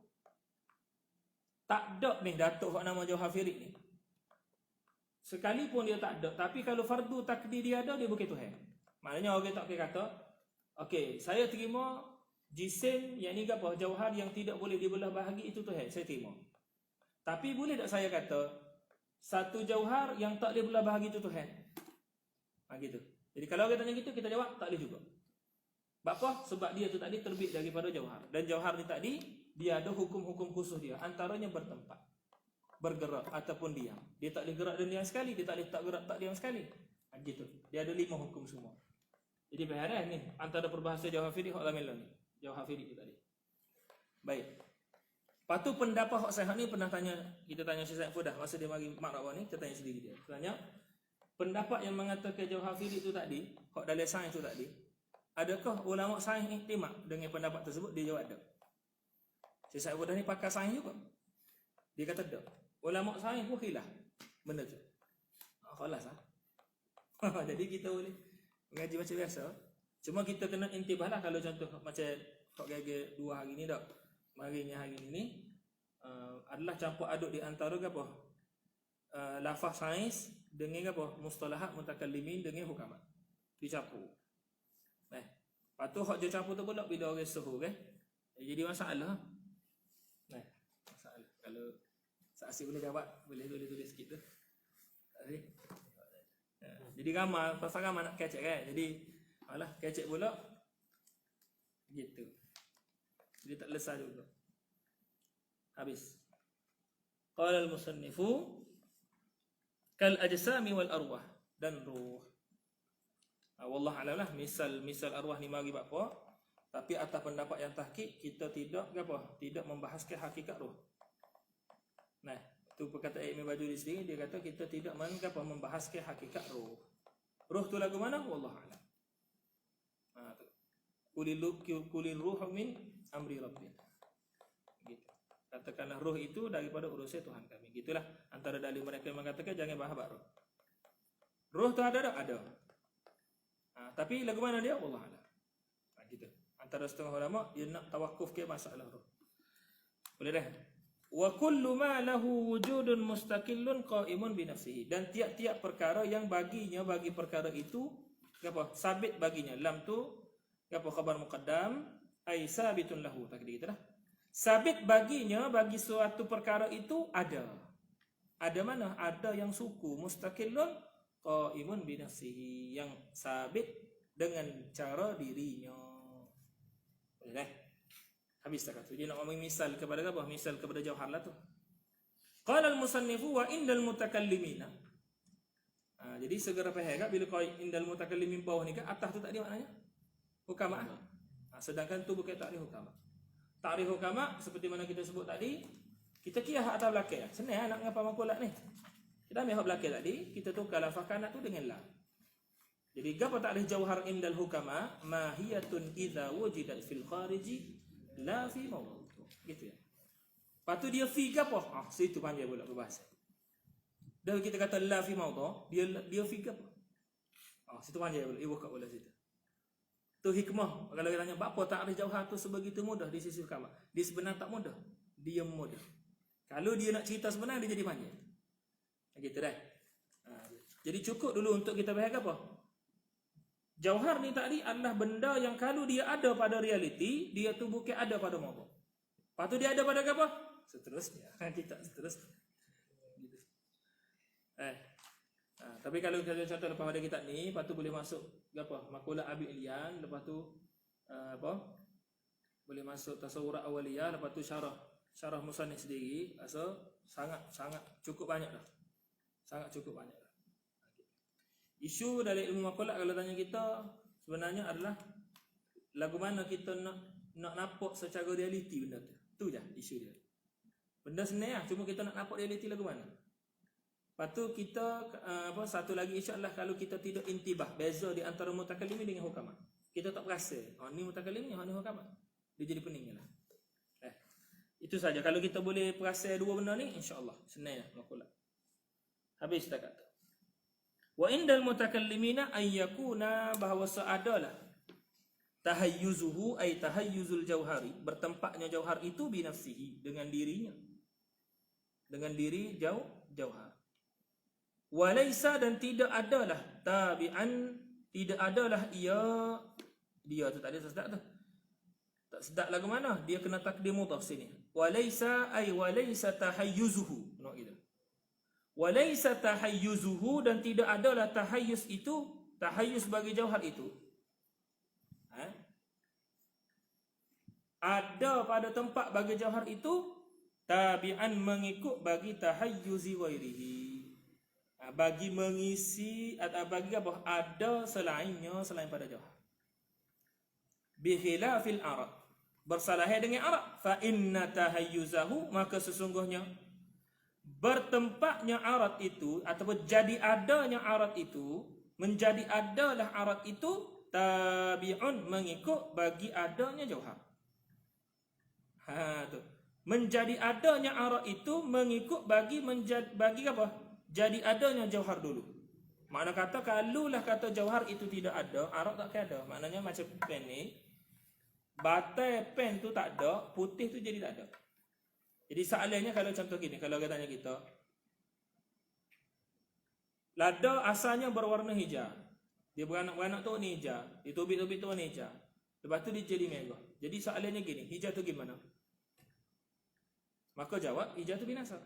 tak ada ni datuk hak nama jauhar firik ni. Sekali pun dia tak ada, tapi kalau fardu takdir dia ada, dia bukan Tuhan. Maknanya orang tak boleh kata, okey, saya terima jisim yang ni apa? Jauhar yang tidak boleh dibelah bahagi itu Tuhan, saya terima. Tapi boleh tak saya kata satu jauhar yang tak boleh belah bahagi itu Tuhan? Gitu. Jadi kalau orang tanya gitu, kita jawab tak boleh juga. Sebab apa? Sebab dia tu tadi terbit daripada jauhar. Dan jauhar ni tadi dia ada hukum-hukum khusus dia. Antaranya bertempat, bergerak ataupun diam. Dia tak boleh gerak dan diam sekali, dia tak boleh tak gerak tak diam sekali. Gitu. Dia ada 5 hukum semua. Jadi berhadapan ni antara perbahasa jauhar firik hak lain ni. Jauhar firik tu tadi. Baik. Lepas tu pendapat hak saya ni pernah tanya, kita tanya Syekh Saiful dah masa dia mari makrabah ni, kita tanya sendiri dia. Tanya pendapat yang mengatakan jauhar firik tu tadi, hak dalam sains tu tadi, adakah ulama sains iktimak dengan pendapat tersebut? Dia jawab ada. Syekh Saiful dah ni pakar sains juga. Dia kata ada. Ulama sains pun khilaf benda tu. Khalas ah. Jadi kita boleh mengaji macam biasa. Cuma kita kena intibah lah kalau contoh macam hak gaya 2 hari ni dak. Marinya hari ini adalah campur aduk di antara apa? Lafaz sains dengan apa? Mustalahat mutakallimin dengan hukamat. Dicampur. Lepas tu hak dia campur tu pula bila orang suhu kan. Jadi masalah. Masalah. Kalau saksi boleh jawab, boleh tulis sikit tu. Jadi ramai, pasal ramai nak kecek kan. Jadi alah kecek pula. Gitu. Dia tak lesah juga. Habis. Qala al-musannifu kal ajsami wal arwah, dan ruh. Wallah alam lah misal arwah ni mari buat apa? Tapi atas pendapat yang tahqiq kita tidak apa? Tidak membahaskan hakikat ruh. Tu perkataan Ibn Bajuri sendiri, dia kata kita tidak membahaskan hakikat ruh. Ruh tu lagu mana? Wallah alam. Kulil ruh min amri rabbi. Gitu. Katakanlah roh itu daripada urusan Tuhan kami. Gitulah antara dalil mereka yang mengatakan jangan bahas roh. Roh tu ada tak? Ada. Tapi lagu mana dia? Wallah alam. gitu. Antara setengah ulama dia nak tawakuf ke masalah roh. Boleh dah. Wa kullu ma lahu wujudun mustaqillun qa'imun bi nafsihi, dan tiap-tiap perkara yang bagi perkara itu apa? Sabit baginya. Lam tu apa? Khabar muqaddam ai sabitun lahu. Tak gitu dah. Sabit baginya, bagi suatu perkara itu ada. Ada mana? Ada yang suku mustaqillun qa'imun bi nafsihi, yang sabit dengan cara dirinya. Boleh dah. Habis tak kata. Dia nak ngomong misal kepada apa? Misal kepada jauhar lah tu. Qala al-musannifu wa indal mutakallimina. Jadi segera faham tak bila kau indal mutakallimin bawah ni kan atas tu tak ada maknanya? Hukama. Sedangkan tu bukan takrif hukama. Takrif hukama seperti mana kita sebut tadi, kita kira hak atas belakang. Senang nak ngapa makulat ni. Kita ambil hak belakang tadi, kita tukar lafaz kana tu dengan la. Jadi gapo takrif jauhar indal hukama? Mahiyatun idza wujidat fil khariji la fi mawdu'. Gitu ya. Lepas tu dia fi gapo? Situ panjang pula berbahasa. Dah kita kata la fi mawdu', dia fi gapo? Situ panjang pula, ibu kat bola situ. Tu hikmah. Kalau kita tanya apa takrif jauhar tu sebegitu mudah di sisi hukama? Dia sebenarnya tak mudah. Dia mudah. Kalau dia nak cerita sebenar dia jadi panjang. Gitu dah. Jadi cukup dulu untuk kita faham apa? Jauhar ni tadi adalah benda yang kalau dia ada pada realiti, dia tu bukan ada pada mawdu'. Lepas tu dia ada pada apa? Seterusnya. Kita seterusnya. Gitu. Tapi kalau kita contoh lepas pada kitab ni, lepas tu boleh masuk apa? Makulah Abi Ilian, lepas tu apa? Boleh masuk tasawurat awaliyah, lepas tu syarah musannif sendiri, rasa sangat cukup banyak dah. Sangat cukup banyak dah. Isu dari ilmu makulah kalau tanya kita sebenarnya adalah lagu mana kita nak nampak secara realiti benda tu. Tu je isu dia. Benda senang lah, cuma kita nak nampak realiti lagu mana. Lepas tu kita satu lagi insya-Allah kalau kita tidak intibah beza di antara mutakallimin dengan hukama. Kita tak perasa, ni mutakallim ni hukama. Dia jadi peninglah. Itu saja. Kalau kita boleh perasa dua benda ni insya-Allah senanglah makulah. Habis tak kata. Wa indal mutakallimina ay yakuna bahawa seadalah tahayyuzuhu ay tahayyuzul jauhari, bertempatnya jauhar itu bi nafsihi, dengan dirinya. Dengan diri jauhar. Walaysa, dan tidak adalah tabi'an, tidak adalah dia tu tadi tak sedap tu. Tak sedap lagu mana? Dia kena takdir mudhaf sini. Walaysa ay walaysa tahayyuzuhu. Nak gitu. Walaysa tahayyuzuhu, dan tidak adalah tahayyuz itu, tahayyuz bagi jauhar itu. Ada pada tempat bagi jauhar itu tabi'an, mengikut bagi tahayyuzi ghairihi. Bagi mengisi atau bagi apa? Ada selainnya selain pada jauhar. Bi khilafil arad, bersalah dengan arad. Fa inna tahayyuzahu, maka sesungguhnya bertempatnya arad itu ataupun jadi adanya arad itu, menjadi adalah arad itu tabi'un, mengikut bagi adanya jauhar. Tu. Menjadi adanya arad itu mengikut bagi apa? Jadi adanya jauhar dulu. Makna kata kalulah kata jauhar itu tidak ada, arad tak ada. Maknanya macam pen ni, batai pen tu tak ada, putih tu jadi tak ada. Jadi soalannya kalau contoh gini, kalau kita tanya kita, lada asalnya berwarna hijau. Dia beranak-beranak tu warna hijau, dia tubik-tubik tu warna hijau. Lepas tu dia jadi merah. Jadi soalannya gini, hijau tu gimana? Maka jawab, hijau tu binasa.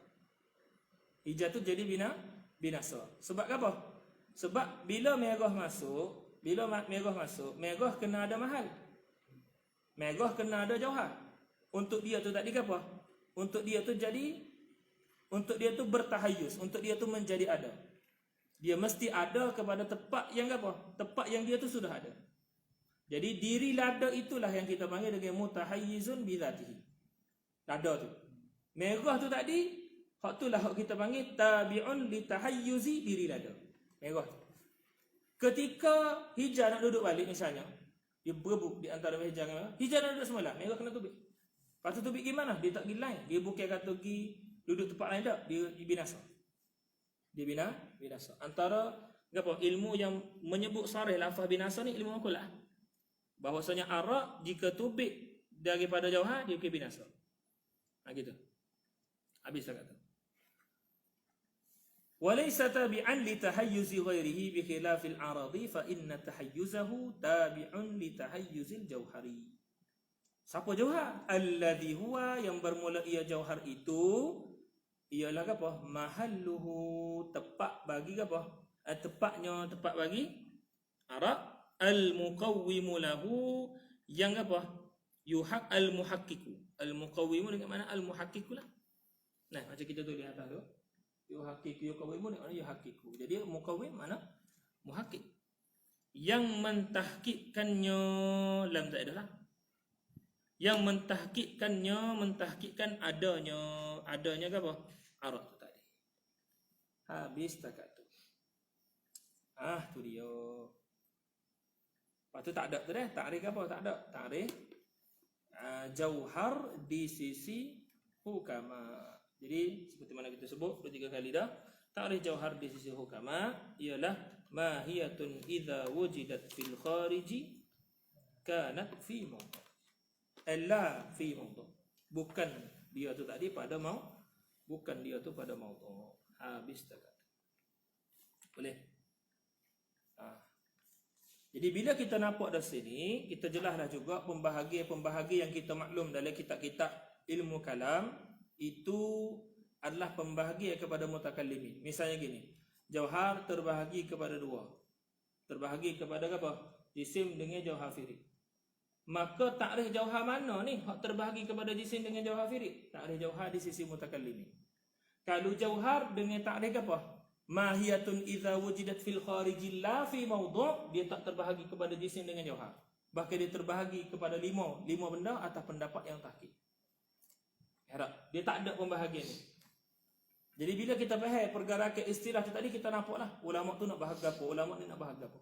Hijau tu jadi binasa. Sebab apa? Sebab bila merah masuk, merah kena ada mahal. Merah kena ada jauhar. Untuk dia tu tadi apa? Untuk dia tu bertahayyuz, untuk dia tu menjadi ada. Dia mesti ada kepada tempat yang apa? Tempat yang dia tu sudah ada. Jadi diri lada itulah yang kita panggil dengan mutahayyizun bi dzatihi. Lada tu. Merah tu tadi, hak itulah hak kita panggil tabi'un li tahayyuzi diri lada. Merah tu. Ketika hijau nak duduk balik misalnya, dia berebut di antara hijau dengan hijau nak duduk semula, merah kena tubik. Lepas tu tubik gimana? Dia tak pergi lain. Dia bukan kata pergi duduk tempat lain tak, dia binasa. Dia binasa. Antara apa ilmu yang menyebut sarih lafaz binasa ni ilmu makulah. Bahwasanya arak jika tubik daripada jauhar dia akan binasa. Gitu. Habis dah kata. Walaysa tabi'an li tahayyuzi ghairihi bi khilafil aradi fa inna tahayyuzahu tabi'un li tahayyuzil jauhari. Siapa jauhar? Alladhi huwa, yang bermula ia jauhar itu ialah apa? Mahalluhu, tepat bagi apa? Tepat bagi arak. Al-muqawwimu lahu, yang apa? Yuhaq al-muhaqqiqu. Al-muqawwimu dengan mana al-muhaqqiqu lah. Nah, macam kita tulis atas tu. Yuhaqqiqu yuqawwimu dengan mana yuhaqqiqu. Jadi muqawwim mana? Muhaqqiq. Yang mentahqiqkannya lam tak ada lah. Yang mentahqiqkan adanya ke apa? Arak tu tadi. Habis takat tu. Tu dia. Lepas tu tak ada tu dah. Takrif apa? Tak ada. Takrif jauhar di sisi hukama. Jadi seperti mana kita sebut 2-3 kali dah, takrif jauhar di sisi hukama ialah mahiyatun idza wujidat fil khariji kanat fi mawdu'. Illa fi mawdu'. Bukan dia tu tadi pada bukan dia tu pada mawdu'. Habis tak kata. Boleh? Jadi bila kita nampak dari sini, kita jelaslah juga pembahagi yang kita maklum dalam kitab-kitab ilmu kalam itu adalah pembahagi kepada mutakallimin. Misalnya gini, jauhar terbahagi kepada dua. Terbahagi kepada apa? Jisim dengan jauhar firik. Maka takrif jauhar mana ni hak terbahagi kepada jisim dengan jauhar firik? Takrif jauhar di sisi mutakallimin. Kalau jauhar dengan takrif apa? Mahiyatun idza wujidat fil khariji la fi mawdu', dia tak terbahagi kepada jisim dengan jauhar. Bahkan dia terbahagi kepada lima benda atas pendapat yang tahqiq. Harap dia tak ada pembahagian ni. Jadi bila kita faham pergerakan istilah tu tadi, kita nampaklah ulama tu nak bahag apa, ulama ni nak bahag apa.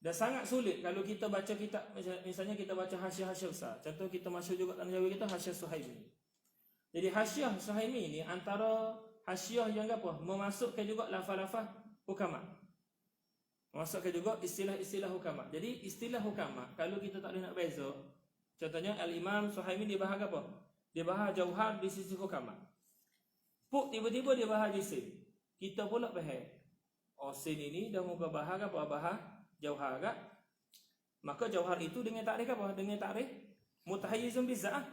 Dan sangat sulit kalau kita baca kitab, misalnya kita baca hasyiah-hasyiah besar. Contoh kita masyhur juga tanah Jawa kita hasyiah Suhaimi. Jadi hasyiah Suhaimi ni antara hasyiah yang apa? Memasukkan juga lafaz-lafaz hukama. Memasukkan juga istilah-istilah hukama. Jadi istilah hukama kalau kita tak boleh nak beza, contohnya Al-Imam Suhaimi dia bahag apa? Dia bahag jauhar di sisi hukama. Tiba-tiba dia bahag jisim. Kita pula faham. Sin ini dah muka bahag apa? Bahag jauhar kan? Maka jauhar itu dengan takrif apa? Dengan takrif mutahayyizun bizah.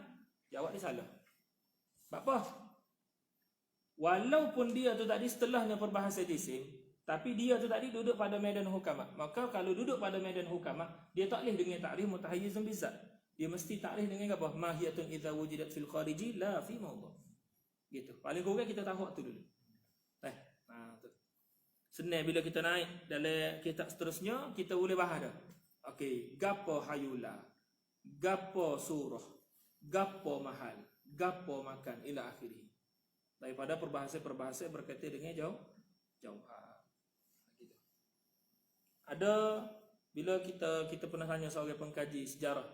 Jawab dia salah. Apa? Walaupun dia tu tadi setelahnya perbahasa jisim, tapi dia tu tadi duduk pada medan hukama. Maka kalau duduk pada medan hukama, dia tak boleh dengan takrif mutahayyizun bizat. Dia mesti takrif dengan apa? Mahiyatun idza wujidat fil khariji la fi mawdu'. Gitu. Paling kurang kita tahu waktu dulu. Tu. Senang bila kita naik dalam kitab seterusnya, kita boleh bahas dah. Okey, gapo hayula, gapo surah, gapo mahal, gapo makan ila akhirih. Daripada perbahasa berkaitan dengan jauhar. Gitu. Ada bila kita pernah tanya seorang pengkaji sejarah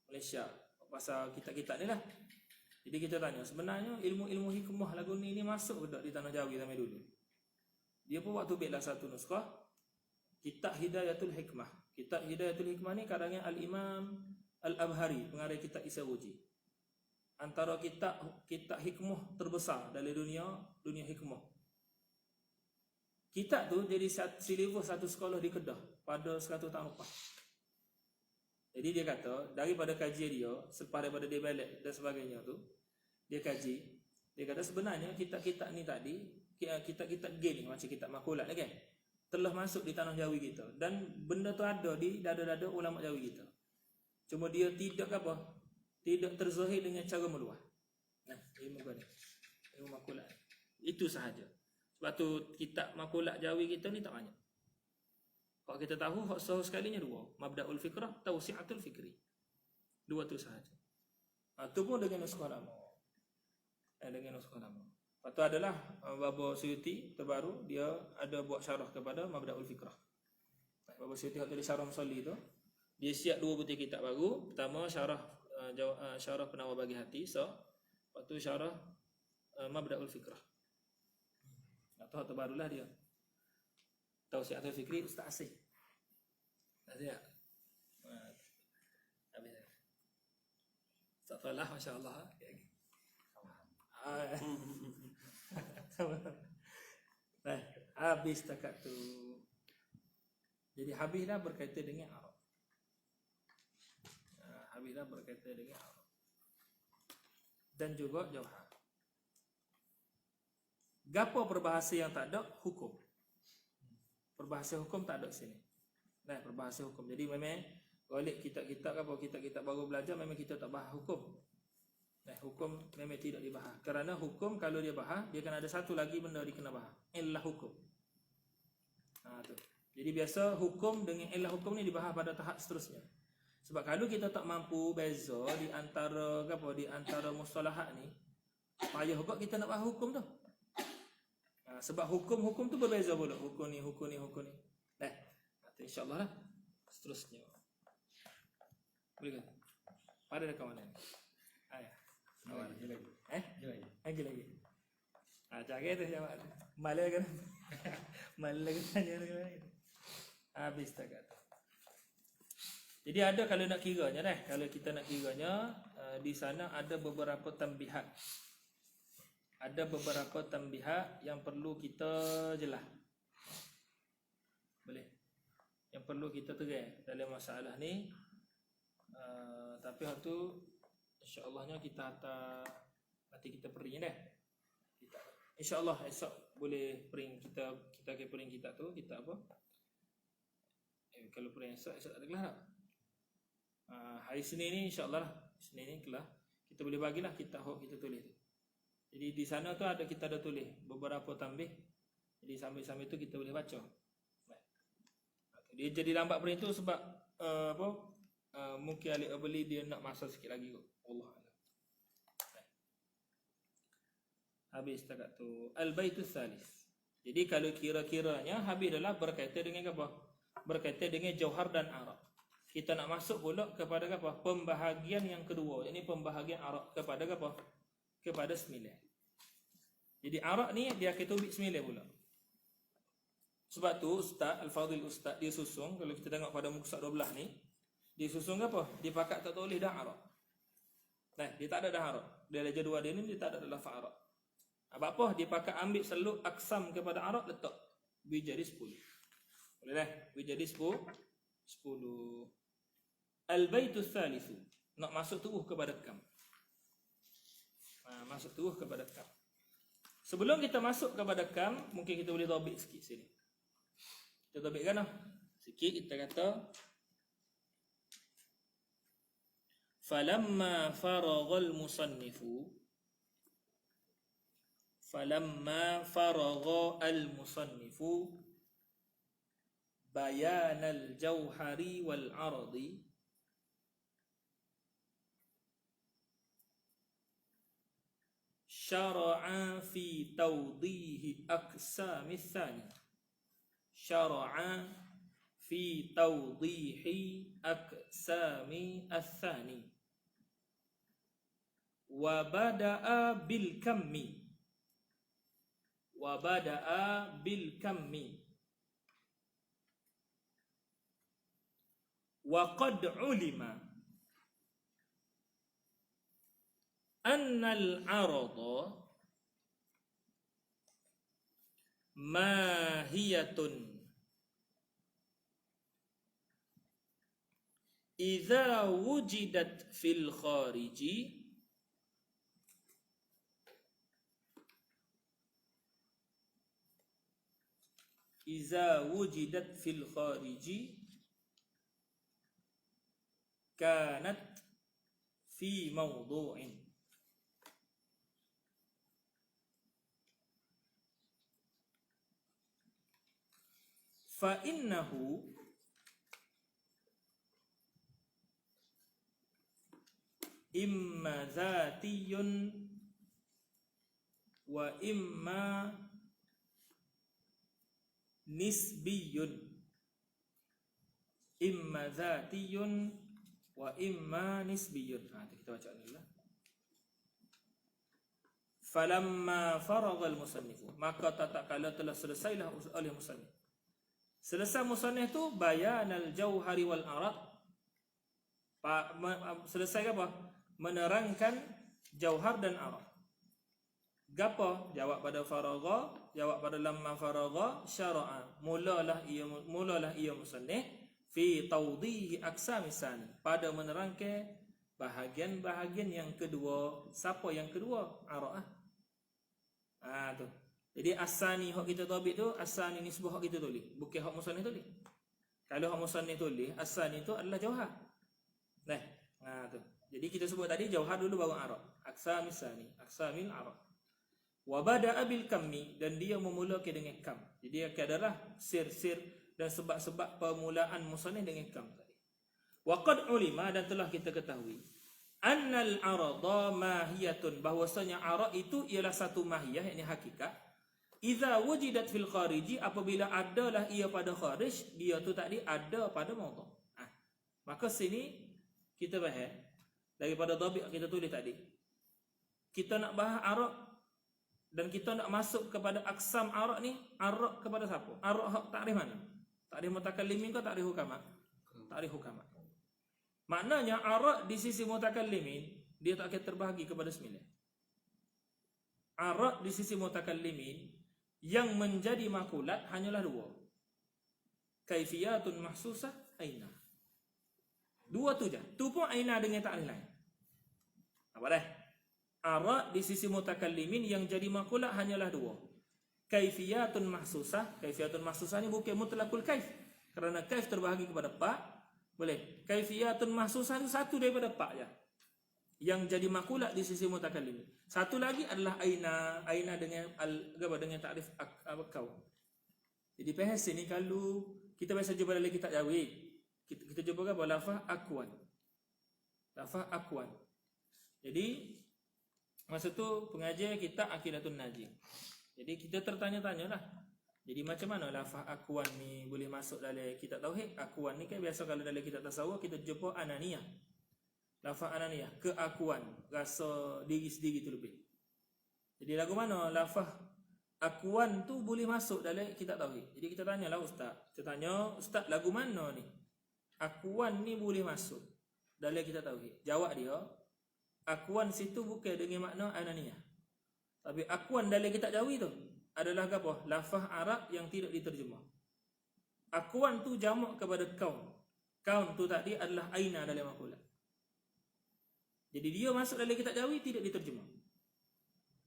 Malaysia pasal kitab-kitab ni lah. Jadi kita tanya, sebenarnya ilmu-ilmu hikmah lagu ni masuk ke tak di tanah Jawa zaman dulu? Dia pun waktu biarlah satu nuskah Kitab Hidayatul Hikmah. Kitab Hidayatul Hikmah ni karangan Al-Imam Al-Abhari, pengarang kitab Isawuji. Antara kitab hikmah terbesar dalam dunia hikmah. Kitab tu jadi silibus satu sekolah di Kedah pada 100 tahun lepas. Jadi dia kata daripada kajian dia, selepas daripada dia balik dan sebagainya tu, dia kaji, dia kata sebenarnya kitab-kitab ni tadi, kitab-kitab gen ni macam kitab makulat ni kan, telah masuk di tanah Jawi kita dan benda tu ada di dada-dada ulama Jawi kita. Cuma dia tidak terzahir dengan cara meluah. Nah, ilmu ni, ilmu makulat. Itu sahaja. Sebab tu kitab makulat Jawi kita ni tak banyak. Kalau kita tahu hak sahih sekalinya dua, Mabda'ul Fikrah, Tawsi'atul Fikri. Dua tu sahaja. Tu pun dengan nuskah lama. Dengan nuskah lama. Lepas tu adalah Baba Suyuti terbaru, dia ada buat syarah kepada Mabda'ul Fikrah. Baba Suyuti waktu dia syarah Musalli tu, dia siap 2 butir kitab baru. Pertama syarah Penawar Bagi Hati, lepas tu syarah Mabda'ul Fikrah. Atau terbarulah dia. Tawsi'atul Fikri Ustaz Asih. Tak siap. Tak salah, masya-Allah. Nah, habis takat tu. Jadi habis dah berkaitan dengan Arab. Habis dah berkaitan dengan Arab. Dan juga Jauhar. Gapo perbahasa yang tak ada? Hukum. Perbahasa hukum tak ada sini. Nah, perbahasa hukum. Jadi memang balik kitab-kitab apa kitab-kitab baru belajar memang kita tak bahas hukum. Nah, hukum memang tidak dibahas. Kerana hukum kalau dia bahas, dia akan ada satu lagi benda dia kena bahas. Illah hukum. Tu. Jadi biasa hukum dengan illah hukum ni dibahas pada tahap seterusnya. Sebab kalau kita tak mampu beza di antara di antara mustalahat ni, payah juga kita nak bahas hukum tu. Sebab hukum-hukum tu berbeza pula. Hukum ni. Nah, insya-Allah lah seterusnya. Boleh kan? Pada dekat mana ni? Lagi. Jaga tu jawab. Malah kan. Malah kan tanya lagi. Habis tak kata. Jadi ada kalau nak kiranya kalau kita nak kiranya di sana ada beberapa tambihat. Ada beberapa tambihat yang perlu kita jelas. Boleh. Yang perlu kita terai dalam masalah ni. Tapi hal tu insya-Allahnya kita hantar nanti kita print dah. InsyaAllah esok boleh print kita akan print kita tu, kita apa? Kalau print esok tak ada kelas tak? Hari Senin ni insyaAllah Senin ni kelas. Kita boleh bagilah kita kita tulis tu. Jadi di sana tu kita ada tulis beberapa tambih. Jadi sambil-sambil tu kita boleh baca. Dia jadi lambat print tu sebab mungkin Alik Abeli dia nak masa sikit lagi kot. Allah. Habis takat tu Al-Baitus Salis. Jadi kalau kira-kiranya habis adalah berkaitan dengan apa? Berkaitan dengan Jauhar dan Arab. Kita nak masuk pula kepada apa? Pembahagian yang kedua. Ini pembahagian Arab kepada apa? Kepada 9. Jadi Arab ni dia akan tubik 9 pula. Sebab tu Ustaz Al-Fadhil Ustaz dia susung, kalau kita tengok pada muka 12 ni, dia susung apa? Dia pakat tak tulis dah Arab. Nah, dia tak ada dah Arab. Dia darjah 2 dia ni dia tak ada lafaz Arab. Apa? Dia pakai ambil seluk aksam kepada Arab letak. Bi jadi 10. Boleh dah? Bi jadi 10. Al-Baitus Salisu. Nak masuk terus kepada kam. Masuk terus kepada kam. Sebelum kita masuk kepada kam, mungkin kita boleh dhabit sikit sini. Kita dhabitkan lah. Sikit kita kata falamma faraghal musannifu falamma faragha al-musannifu bayan al-jauhari wal-ardi syara'a fi tawdihi aqsami tsani syara'a fi tawdihi aqsami tsani wa bada'a bil kammi wa qad ulima anna al-arada mahiyatun idza wujidat fil khariji kanat fi mawdu'in. Fa innahu imma zatiyun wa imma nisbiyun. Imma zatiyun wa imma nisbiyun. Kita baca dulu lah. Falamma faragha al-musannif, maka tatkala telah selesailah oleh musannif. Selesai musannif tu bayan al-jauhari wal arad. Selesai apa? menerangkan jauhar dan arah. Gapo? Jawab pada faragha, jawab pada lamma faragha syara'a. Mulalah ia musannif fi tawdihi aqsamis sani, pada menerangkan bahagian-bahagian yang kedua. Siapa yang kedua? Arah. Tu. Jadi asani hak kita tabik tu, asani nisbah hak kita tulis, bukan hak musannif tulis. Kalau hak musannif tulis, asani itu adalah jauhar. Tu. Jadi kita sebut tadi jauhar dulu baru arah. Aqsamis sani, aqsamil arah. Wa bada'a bil kammi, dan dia memulakan dengan kam. Jadi adalah sir-sir dan sebab-sebab permulaan musannif dengan kam tadi. Wa qad ulima, dan telah kita ketahui, annal arada mahiyatun, bahwasanya arad itu ialah satu mahiyah, yakni hakikat. Idza wujidat fil khariji, apabila adalah ia pada kharij, dia tu tadi ada pada maudhu'. Maka sini kita bahas daripada dhabit kita tulis tadi. Kita nak bahas arad dan kita nak masuk kepada aksam arad ni, arad kepada siapa? Arad hak takrif mana? Takrif mutakallimin ke takrif hukama? Takrif hukama. Maknanya arad di sisi mutakallimin dia tak akan terbahagi kepada 9. Arad di sisi mutakallimin yang menjadi makulat hanyalah 2. Kaifiyatun mahsusah, aina. 2 tu je. Tu pun aina dengan takrif lain. Apa dah? Arad di sisi mutakallimin yang jadi makulat hanyalah 2. Kaifiyatun mahsusah. Kaifiyatun mahsusah ni bukan mutlaqul kaif, kerana kaif terbahagi kepada 4. Boleh. Kaifiyatun mahsusah ni satu daripada 4 je yang jadi makulat di sisi mutakallimin. Satu lagi adalah aina. Aina dengan dengan takrif kau. Jadi bahasa ni kalau kita biasa jumpa dalam kitab Jawi, kita jumpa apa? Lafaz akwan. Lafaz akwan. Jadi masa tu pengajar kita Aqidatun Najim. Jadi kita tertanya-tanya lah. Jadi macam mana lafaz akwan ni boleh masuk dalam kitab tauhid? Akwan ni kan biasa kalau dalam kitab tasawuf kita jumpa ananiyah. Lafaz ananiyah, keakuan, rasa diri sendiri tu lebih. Jadi lagu mana lafaz akwan tu boleh masuk dalam kitab tauhid? Jadi kita tanyalah ustaz. Kita tanya, ustaz lagu mana ni? Akwan ni boleh masuk dalam kitab tauhid. Jawab dia, akwan situ bukan dengan makna ananiyah. Tapi akwan dalam kitab Jawi tu adalah apa? Lafaz Arab yang tidak diterjemah. Akwan tu jamak kepada kaun. Kaun tu tadi adalah aina dalam makulah. Jadi dia masuk dalam kitab Jawi tidak diterjemah.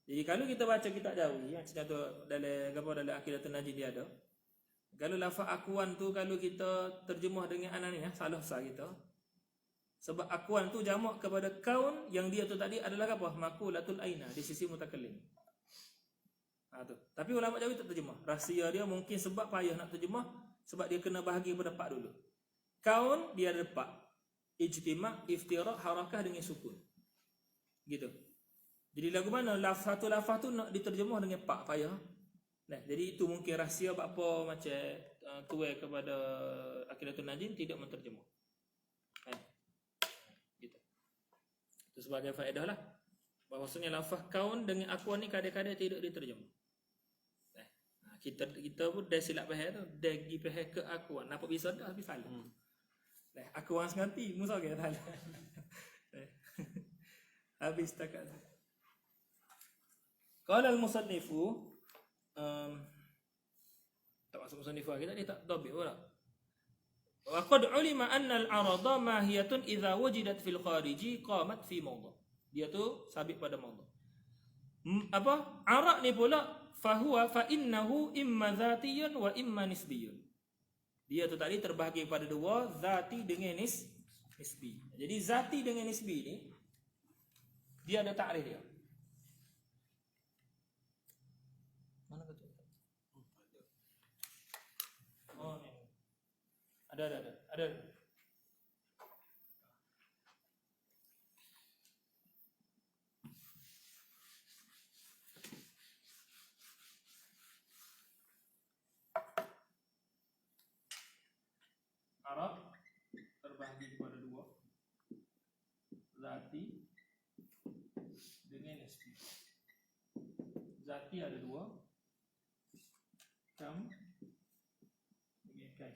Jadi kalau kita baca kitab Jawi yang tu dalam Aqidatun Najim dia ada. Kalau lafaz akwan tu kalau kita terjemah dengan ananiyah, salah sah kita. Sebab akwan tu jamak kepada kaun yang dia tu tadi adalah apa? Makulatul aina di sisi mutakallim. Tu. Tapi ulama Jawi tak terjemah. Rahsia dia mungkin sebab payah nak terjemah, sebab dia kena bahagi pada 4 dulu. Kaun dia ada 4. Ijtima', iftiraq, harakah dengan sukun. Gitu. Jadi lagu mana satu lafaz tu nak diterjemah dengan 4 payah. Nah, jadi itu mungkin rahsia apa macam tuai kepada Aqidatun Najim tidak menterjemah. Gitu. Itu sebagai faedah lah. Bahawasanya lafaz kaun dengan akwan ni kadang-kadang tidak diterjemah. Kita pun dah silap bahas tu, dah pergi bahas ke akwan. Nampak bisa dah habis salah. Akwan senganti, musa ke salah. Habis takat. Qala al-musannifu tak masuk musannifu lagi tadi tak dhabit pula. Wa qad ulima anna al-arada mahiyatun idza wujidat fil khariji qamat fi mawdhu'. Dia tu sabit pada mawdhu'. Apa? Arad ni pula fahuwa fa innahu imma dzatiyyun wa imma nisbiyyun. Dia tu tadi terbahagi pada 2, zati dengan nisbi. Jadi zati dengan nisbi ni dia ada takrif dia. Mana betul? Oh, ni. Ada. Arab terbahagi kepada 2, zati dengan nisbi. Zati ada 2, kam dengan kaif.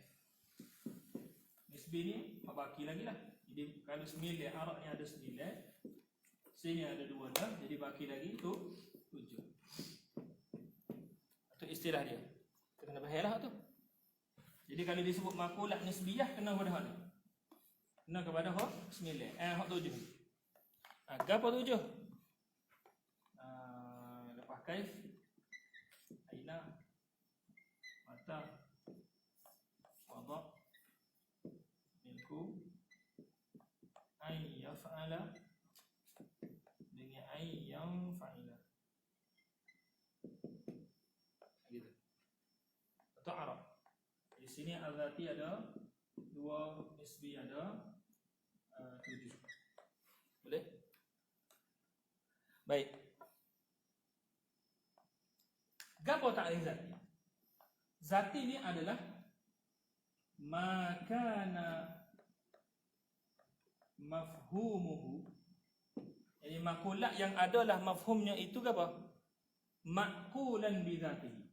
Nisbi ni baki lagi lah. Jadi kalau 9 Arab ni ada 9, Sini ada 2 dah, jadi baki lagi tu 7. Itu istilah dia. Kena faham lah tu. Jadi kalau disebut makulah nisbiyah kena pada hak ni. Kena kepada hak 9. Hak 7. Apa 7? Lepas kaif, aina, mata, wada, milku, ay yaf'ala dengan ay yang fa'ila. Gitu. Atau Arab. Di sini al-zati ada 2, nisbi ada 7. Boleh? Baik. Gapo ta'rif zati? Zati ni adalah makana mafhumuhu. Jadi makulat yang adalah mafhumnya itu apa? Maqulan bi zatihi.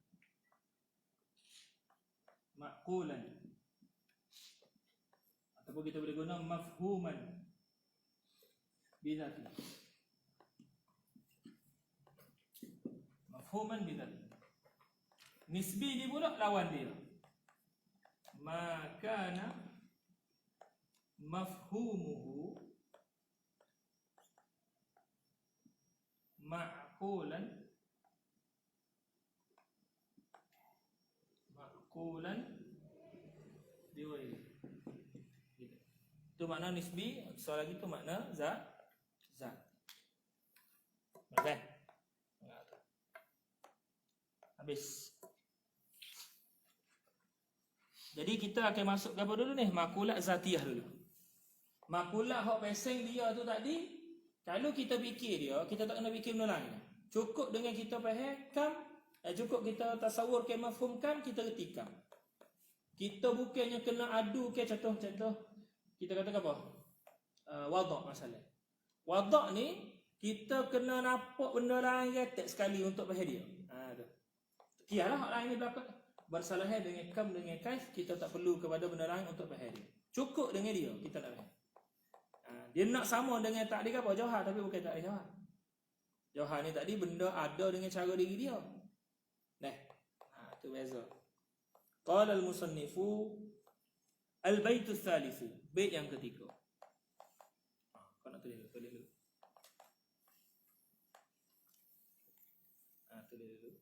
Maqulan. Ataupun kita boleh guna mafhuman bi zatihi. Mafhuman bi zatihi. Nisbi ni pula lawan dia. Makana mafhumuhu ma'qulan biwairi. Gitu. Itu makna nisbi, soal lagi tu makna zat. Okey. Habis. Jadi kita akan masuk ke apa dulu ni? Makulat zatiyah dulu. Makulat hak peseng dia tu tadi, kalau kita fikir dia, kita tak kena fikir benda lain. Cukup dengan kita faham kam, cukup kita tasawur ke mafhum kam, kita ketikam. Kita bukannya kena adu ke contoh-contoh. Kita kata apa? Wadak masalah. Wadak ni kita kena nampak benda lain retak sekali untuk faham dia. Tu. Kialah hak lain ni belakang. Bersalahan dengan kam dengan kaif, kita tak perlu kepada benda lain untuk faham dia. Cukup dengan dia, kita nak faham. Dia nak sama dengan takdir apa? Jauhar, tapi bukan takdir jauhar. Jauhar ni tadi benda ada dengan cara diri dia. Tu beza. Qala al-musannifu al-baitu tsalitsu, bait yang ketiga. Kau nak tulis dulu. Tulis dulu.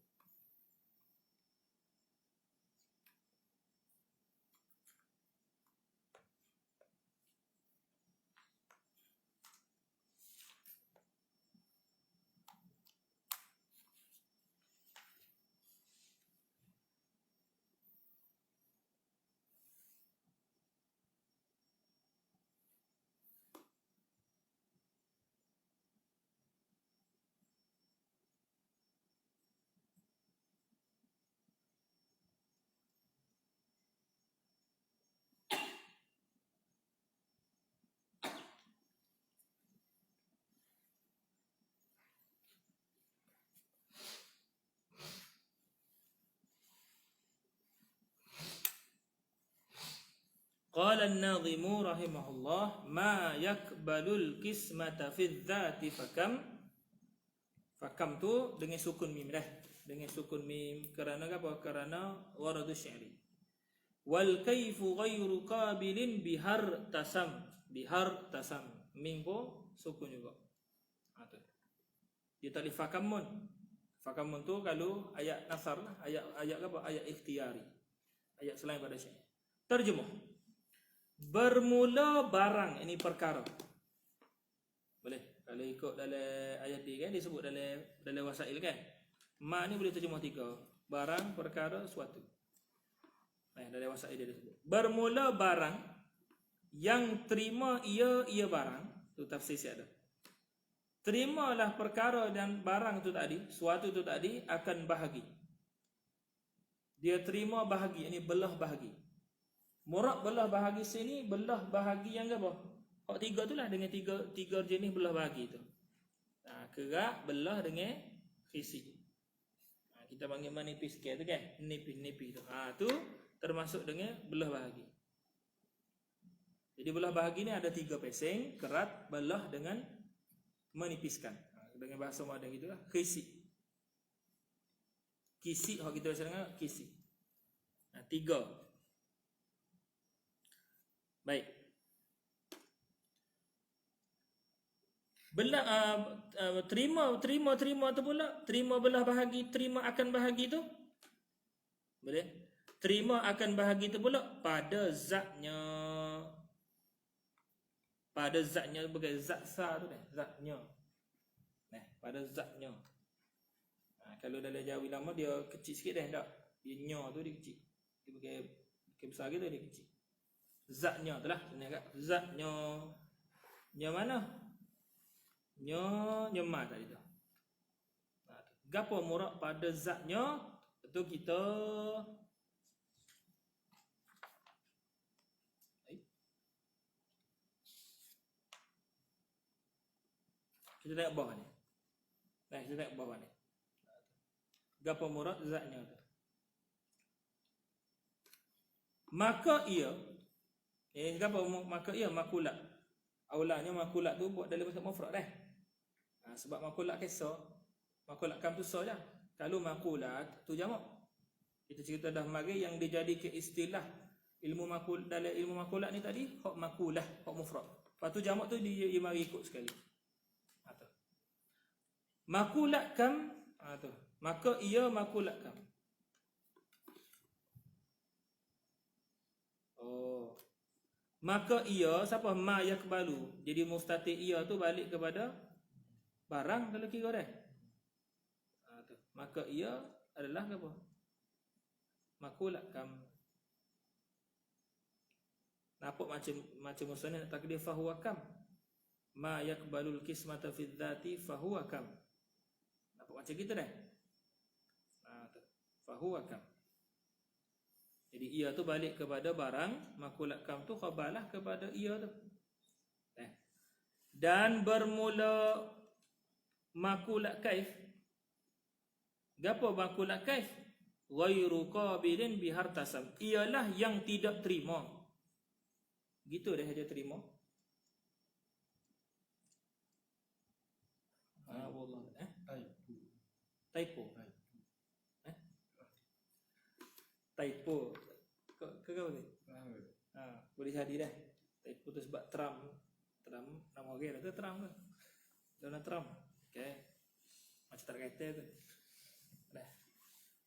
Qala an-nadhimu rahimahullah ma yakbalul qismata fi dzati fakam tu dengan sukun mim dah, dengan sukun mim kerana apa? Kerana waradu syi'ri. Wal kaifu ghairu qabilin bihar tasam mim pun sukun juga. Tu dia tadi fakamun tu kalau ayat nasar lah, ayat apa? Ayat ikhtiyari, ayat selain pada syair. Terjemah bermula barang, ini perkara. Boleh kalau ikut dalam ayat dia kan disebut dalam wasail kan. Ma ni boleh terjemah 3. Barang, perkara, suatu. Dalam wasail dia disebut. Bermula barang yang terima ia barang, tu tafsir ada. Terimalah perkara dan barang tu tadi, suatu tu tadi akan bahagi. Dia terima bahagi, ini belah bahagi. Murad belah bahagi sini, belah bahagi yang apa? Hak 3 tu lah, dengan tiga jenis belah bahagi tu. Kerak, belah dengan khisi. Kita panggil menipis sikit tu kan? Nipis tu. Tu termasuk dengan belah bahagi. Jadi belah bahagi ni ada 3 peseng, kerat, belah dengan menipiskan. Dengan bahasa moden gitulah, kisik. Kisik hak kita biasa dengar kisik. 3. Baik. Terima tu pula, terima belah bahagi, terima akan bahagi tu. Boleh? Terima akan bahagi tu pula pada zatnya. Pada zatnya sebagai zat sa tu dah, zatnya. Pada zatnya. Kalau dalam Jawi lama dia kecil sikit dah tak. Dia nya tu dia kecil. Dia pakai besar gitu dia kecil. Zatnya tu lah sebenarnya kat. Zatnya. Nya mana? Nya ma tadi tu. Gapo murak pada zatnya itu kita tengok bawah ni. Kita tengok bawah ni. Gapo murak zatnya tu. Maka ia maka ia makulat. Awalnya makulat tu buat dalam bahasa mufrad dah. Sebab makulat kisah, makulat kam tu sah je. Kalau makulat tu jamak. Kita cerita dah mari yang dijadikan istilah ilmu makul dalam ilmu makulat ni tadi hak makulah, hak mufrad. Lepas tu jamak tu dia mari ikut sekali. Tu. Makulat kam tu. Maka ia makulat kam. Maka ia siapa ma yakbalu. Jadi mustatir ia tu balik kepada barang kalau kira dah. Tu. Maka ia adalah apa? Makulat kam. Nampak macam musanna nak takdir fahuwa kam. Ma yakbalul qismata fi dzati fahuwa kam. Nampak macam kita dah. Tu. Fahuwa kam. Jadi ia tu balik kepada barang, makulat kam tu khabarlah kepada ia tu. Dan bermula makulat kaif. Gapo makulat kaif? Ghairu qabilin bihartasam. Ialah yang tidak terima. Gitu dah dia terima. Wallah. Typo. Typo. Ke apa ni? Boleh jadi dah. Typo tu sebab Trump nama orang tu Trump tu. Donald Trump. Okay. Macam tak kata tu. Dah.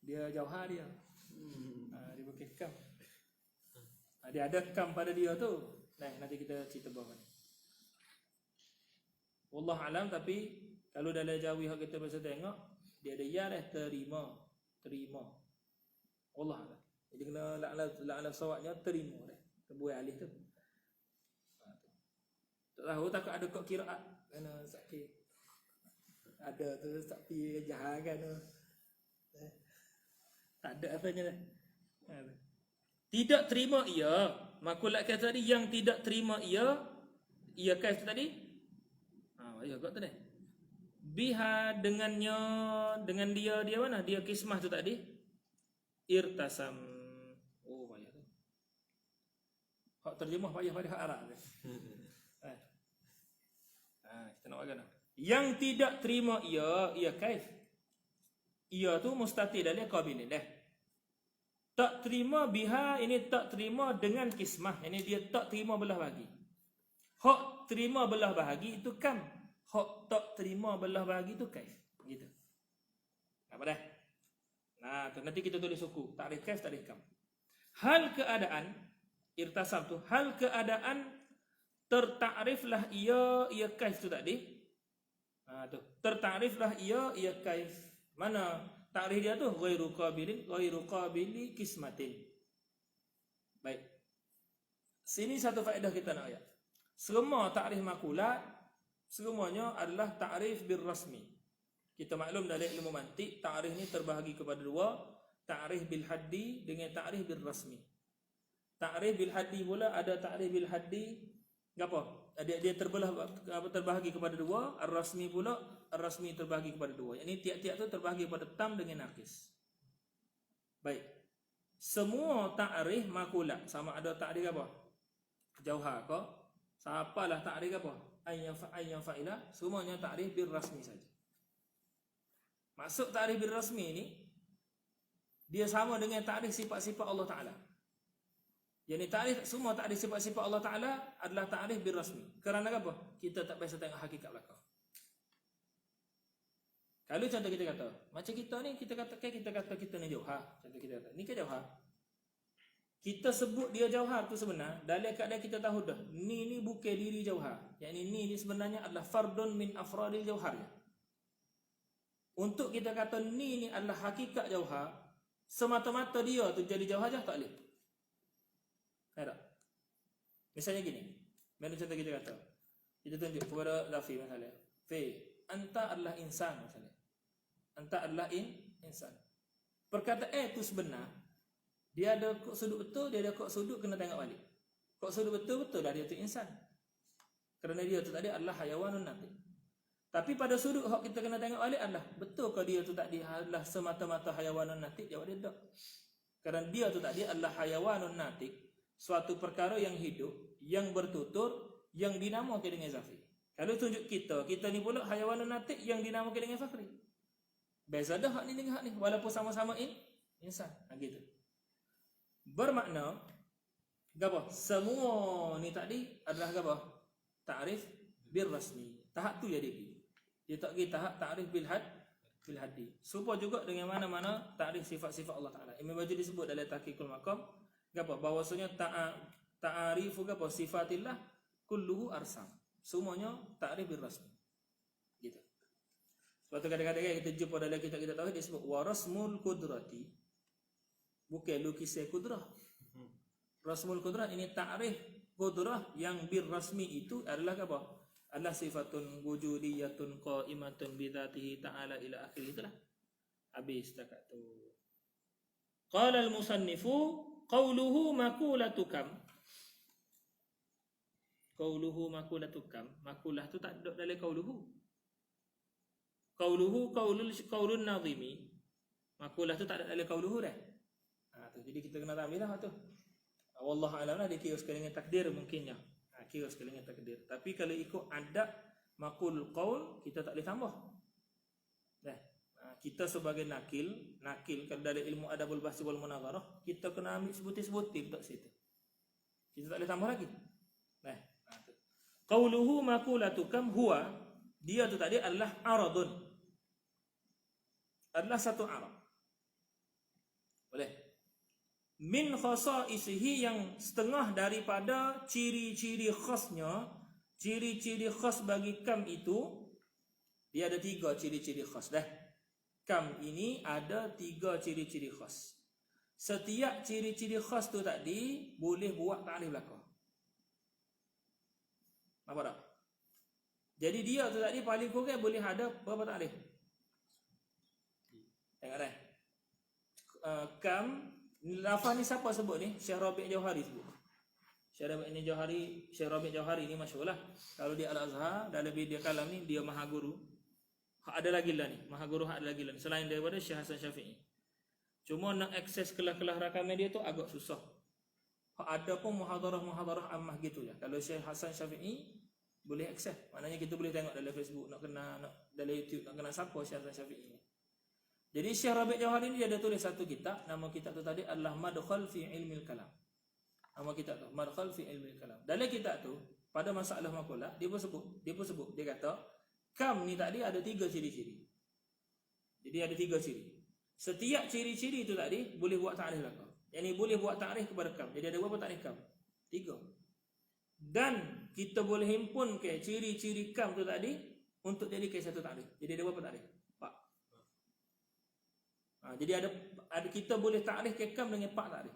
Dia jauhar dia. Dia pakai kam. Dia ada kam pada dia tu. Nah, nanti kita cerita bawah ni. Wallah alam, tapi kalau dalam Jawi hak kita biasa tengok, dia ada ya dah terima. Allah lah. Jadi kena la'ala sawatnya terima dah. Terbuai alih tu. Tak tahu takut ada kok kiraat. Kena sakit. Ada tu tapi jahat kan tu. Tak ada apanya dah. Tidak terima ia. Makulat kata tadi yang tidak terima ia kata tadi. Ya kata tu dah. Biha dengannya, dengan dia mana? Dia kismah tu tadi. Irtasam. Payah tu. Hak terjemah payah pada hak Arab tu. Kita nak bagaimana? Yang tidak terima ia kaif. Ia tu mustatir dari qabilin dah. Tak terima biha, ini tak terima dengan kismah. Ini dia tak terima belah bahagi. Hak terima belah bahagi itu kam. Hak tak terima belah bahagi itu kaif. Gitu. Apa dah? Tu nanti kita tulis suku. Takrif kaif, takrif kam. Hal keadaan irtasam tu, hal keadaan tertakriflah ia kaif tu tadi. Tu. Tertakriflah ia kaif. Mana takrif dia tu? Ghairu qabili kismatin. Baik. Sini satu faedah kita nak ayat. Semua takrif makulat semuanya adalah takrif bil rasmi. Kita maklum dari ilmu mantik, ta'rif ni terbahagi kepada dua, ta'rif bil haddi dengan ta'rif bil rasmi. Ta'rif bil haddi pula ada ta'rif bil haddi apa? Dia terbahagi kepada dua, ar-rasmi pula, ar-rasmi terbahagi kepada dua. Ini tiap-tiap tu terbahagi kepada tam dengan naqis. Baik. Semua ta'rif makulat sama ada ta'rif apa? Jauhar ke? Siapalah takrif apa? Ayyan fa'ila, semuanya takrif bil rasmi saja. Maksud takrif bil rasmi ini dia sama dengan takrif sifat-sifat Allah Taala. Yani takrif semua takrif sifat-sifat Allah Taala adalah takrif bil rasmi. Kerana apa? Kita tak biasa tengok hakikat belakang. Kalau contoh kita kata, macam kita ni kita kata kita ni jauhar. Contoh kita kata, ni ke jauhar. Kita sebut dia jauhar tu sebenar dalam keadaan kita tahu dah ni bukan diri jauhar. Yakni ni sebenarnya adalah fardun min afradil jauhar. Untuk kita kata ni adalah hakikat jauhar, semata-mata dia tu jadi jauhar je tak boleh. Ada. Misalnya gini, mana contoh kita kata, kita tunjuk kepada Zafi misalnya, Fi, anta adalah insan misalnya. Anta adalah insan. Perkataan itu sebenar. Dia ada kok sudut betul, dia ada kok sudut kena tengok balik. Kok sudut betul dah dia tu insan. Kerana dia tu tadi adalah hayawanun natik. Tapi pada sudut hak kita kena tengok balik adalah betul ke dia tu tadi adalah semata-mata hayawanun natik? Jawab dia tak. Kerana dia tu tadi adalah hayawanun natik, suatu perkara yang hidup, yang bertutur, yang dinamakan dengan Zafi. Kalau tunjuk kita ni pula hayawanun natik yang dinamakan dengan Fakhri. Beza dah hak ni dengan hak ni walaupun sama-sama insan. Gitu. Bermakna apa? Semua ni tadi adalah apa? Ta'rif bil rasmi. Tahap tu jadi. Dia tak pergi tahap ta'rif bil haddi. Serupa juga dengan mana-mana ta'rif sifat-sifat Allah Taala. Imam Bajuri disebut dalam Tahqiqul Maqam apa? Bahwasanya ta'arifu apa? Sifatillah kulluhu arsam. Semuanya ta'rif bil rasmi. Gitu. Suatu kadang-kadang kita jumpa dalam kitab kita tahu dia sebut warasmul qudrati. Bukan lukisan kudrah. Rasmul qudrah ini ta'rif qudrah yang bir rasmi itu adalah apa? Adalah sifatun wujudiyatun qa'imatun bi dzatihi ta'ala ila akhir itulah. Habis setakat tu. Qala al-musannifu qawluhu makulatukam. Qawluhu makulatukam. Makulah tu tak ada dalam qawluhu. Qawluhu qaulun nazimi. Makulah tu tak ada dalam qawluhu dah. Jadi kita kena ambil lah tu. Wallahu a'lam lah dia kira sekali dengan takdir mungkinnya. Kira sekali dengan takdir. Tapi kalau ikut adab makul qaul kita tak boleh tambah. Kita sebagai nakil kalau dari ilmu adabul bahsi wal munazarah kita kena ambil sebutir-sebutir tak situ. Kita tak boleh tambah lagi. Qauluhu makulatukam huwa, dia tu tadi adalah aradun. Adalah satu arad. Boleh. Min khasaisihi, yang setengah daripada ciri-ciri khasnya, ciri-ciri khas bagi kam itu, dia ada 3 ciri-ciri khas dah. Kam ini ada 3 ciri-ciri khas. Setiap ciri-ciri khas tu tadi boleh buat ta'rif belakang. Nampak tak? Jadi dia tu tadi paling kurang boleh ada berapa ta'rif? Tengok dah. Kam, lafaz ni siapa sebut ni? Syekh Rabi' Jauhari sebut. Syekh Rabi' Jauhari ni masyhurlah. Kalau dia Al-Azhar, dalam dia kalam ni dia maha guru. Ada lagi lah ni, maha guru ada lagi lah ni, selain daripada Syekh Hasan Syafi'i. Cuma nak akses kelas-kelas rakaman dia tu agak susah. Ada pun muhadarah ammah gitu ya. Kalau Syekh Hasan Syafi'i boleh akses. Maknanya kita boleh tengok dalam Facebook, nak dalam YouTube nak kenal siapa Syekh Hasan Syafi'i ni. Jadi Syekh Rabi' Jauhari ni dia ada tulis satu kitab, nama kitab tu tadi adalah Madkhal fi Ilmil Kalam. Nama kitab tu Madkhal fi Ilmil Kalam. Dalam kitab tu pada masalah maqalah dia pun sebut dia kata kam ni tadi ada 3 ciri-ciri. Jadi ada 3 ciri. Setiap ciri-ciri itu tadi boleh buat ta'rif belakang. Yang ni boleh buat ta'rif kepada kam. Jadi ada berapa ta'rif kam? 3. Dan kita boleh himpun ke ciri-ciri kam tu tadi untuk jadikan satu ta'rif. Jadi ada berapa ta'rif? 4. Jadi ada kita boleh ta'rif ke kam dengan 4 ta'rif.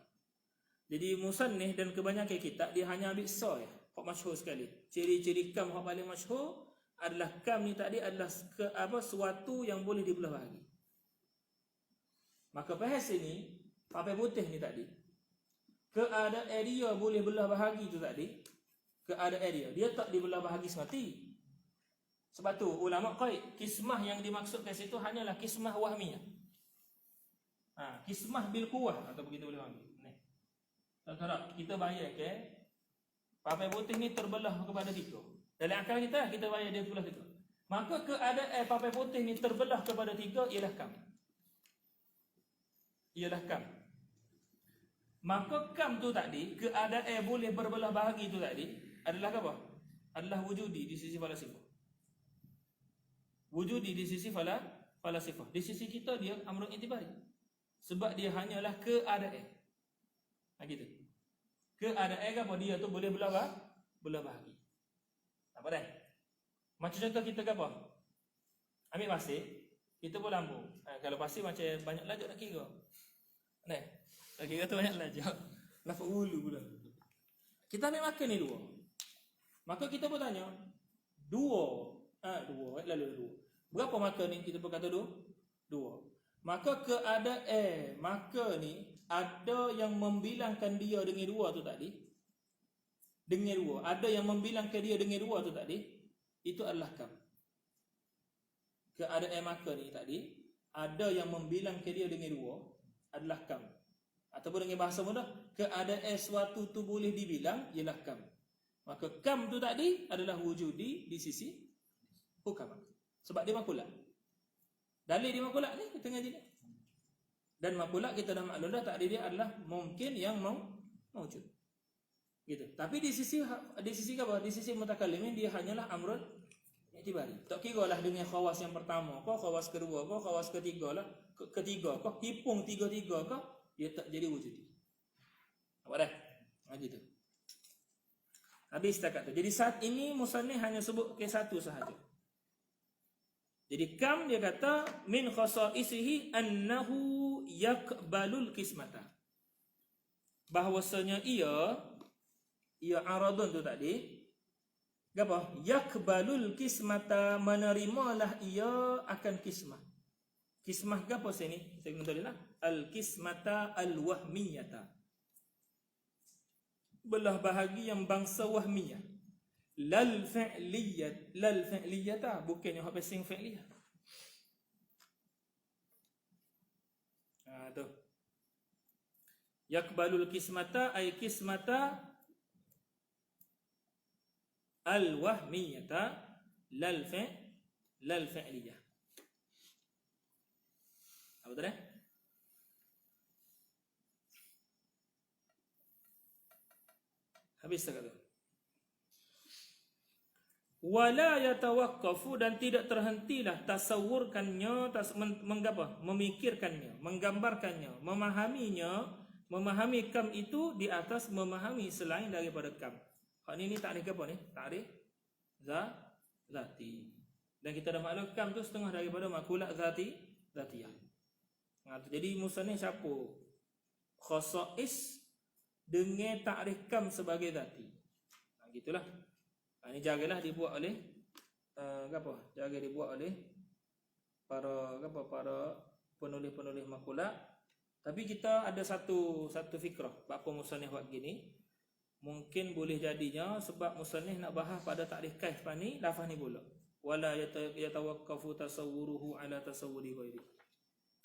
Jadi musannif dan kebanyakan kitab dia hanya ambil ya. Hak masyhur sekali. Ciri-ciri kam hak paling masyhur adalah kam ni tadi adalah suatu yang boleh dibelah bahagi. Maka bahas ini papai putih ni tadi, keadaan area boleh belah bahagi tu tadi, keadaan area dia tak dibelah bahagi semati. Sebab tu ulama qaid kismah yang dimaksudkan situ hanyalah kismah wahmiyah. Kismah bil quwah atau begitu boleh panggil. Ni. Tak kita bayar ke papai putih ni terbelah kepada 3. Dalam akal kita bayar dia terbelah 3. Maka keadaan papai putih ni terbelah kepada 3 ialah kam. Ialah kam. Maka kam tu tadi, keadaan boleh berbelah bahagi tu tadi adalah apa? Adalah wujudi di sisi falasifah. Wujudi di sisi falasifah. Di sisi kita dia amrun itibari. Sebab dia hanyalah keadaan. Gitu. Keadaan apa dia tu boleh belah bahagi. Apa dah? Macam contoh kita apa? Ambil pasir, kita pun lambung. Kalau pasir macam banyak lajak nak kira. Nah, nak kira tu banyak lajak. Lafaz ulu pula. Kita ambil makan ni 2. Maka kita pun tanya, 2 lalu 2. Berapa makan ni? Kita pun kata 2. Maka keadaan maka ni ada yang membilangkan dia dengan 2 tu tadi. Dengan 2. Ada yang membilangkan dia dengan 2 tu tadi. Itu adalah kam. Keadaan maka ni tadi, ada yang membilangkan dia dengan 2 adalah kam. Ataupun dengan bahasa mudah, keadaan suatu tu boleh dibilang ialah kam. Maka kam tu tadi adalah wujudi di sisi hukam. Sebab dia makulat. Dalil dia makulat ni kita ngaji ni. Dan makulat kita dah maklum dah takdir dia adalah mungkin yang mawjud. Gitu. Tapi di sisi apa? Di sisi mutakallimin dia hanyalah amrun i'tibari. Tak kira lah dengan khawas yang pertama, kau khawas kedua, kau khawas ketiga lah, ketiga kau hipung 3-3 kau dia tak jadi wujudi. Apa dah? Gitu. Habis setakat tu. Jadi saat ini musannif hanya sebut ke satu sahaja. Jadi kam dia kata min khasaisihi annahu yaqbalul qismata. Bahwasanya ia aradun tu tadi apa? Yaqbalul qismata, menerimalah ia akan kismah. Kismah apa sini? Saya kena tulislah. Al qismata al wahmiyata. Belah bahagi yang bangsa wahmiyah. Lal fi'liyata, bukan yang habis fi'liyah. Tu. Yaqbalul qismata ay qismata al wahmiyata lal fi'liyah. Apa tu dah? Habis tak tu? Wala yatawaqqafu, dan tidak terhentilah tasawurkannya, memikirkannya, menggambarkannya, memahami kam itu di atas memahami selain daripada kam. Hak ni takrif apa ni? Takrif zati. Dan kita dah maklum kam tu setengah daripada makulat zatiyah. Jadi musannif siapa? Khasais dengan takrif kam sebagai zati. Gitulah. Ini jagalah dibuat oleh jaga dibuat oleh para penulis-penulis makulat. Tapi kita ada satu fikrah apa musannif buat gini. Mungkin boleh jadinya sebab musannif nak bahas pada takrif kaif ni lafaz ni pula. Wala yatawaqqafu tasawwuruhu ala tasawwuri ghairi.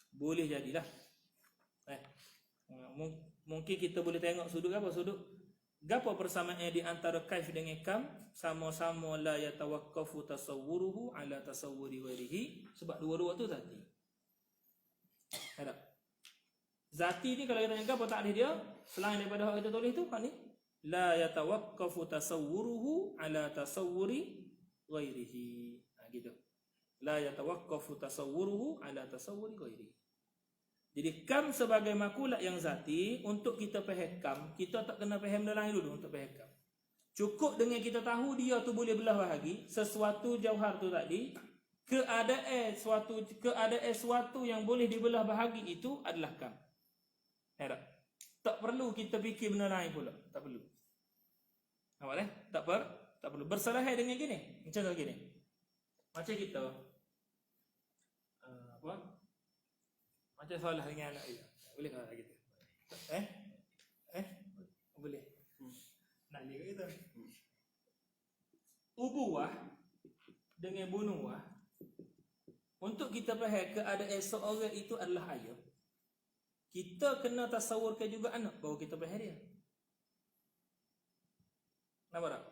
Boleh jadilah. Mungkin kita boleh tengok sudut apa sudut. Gapo persamaan di antara kaif dengan kam? Sama-sama la yatawaqqafu tasawwuruhu ala tasawwuri ghairihi, sebab dua-dua tu zati. Ada. Zati ni kalau kita tanya apa takrif dia selain daripada hak kita tulis tu kan ni la yatawaqqafu tasawwuruhu ala tasawwuri ghairihi. Gitu. La yatawaqqafu tasawwuruhu ala tasawwuri ghairihi. Jadi kam sebagai makulat yang zati, untuk kita faham kam, kita tak kena faham benda lain dulu untuk faham kam. Cukup dengan kita tahu dia tu boleh belah bahagi, sesuatu jauhar tu tadi, keadaan suatu yang boleh dibelah bahagi itu adalah kam. Tak perlu kita fikir benda lain pula, tak perlu. Nampak dah? Tak perlu. Bersalahan dengan gini. Macam gini. Macam kita macam salah dengan anak dia. Boleh tak gitu? Boleh. Nak dia kata. Ubuwah dengan bunuwah, untuk kita faham keadaan seorang itu adalah ayah, kita kena tasawurkan juga anak baru kita faham dia. Nampak tak?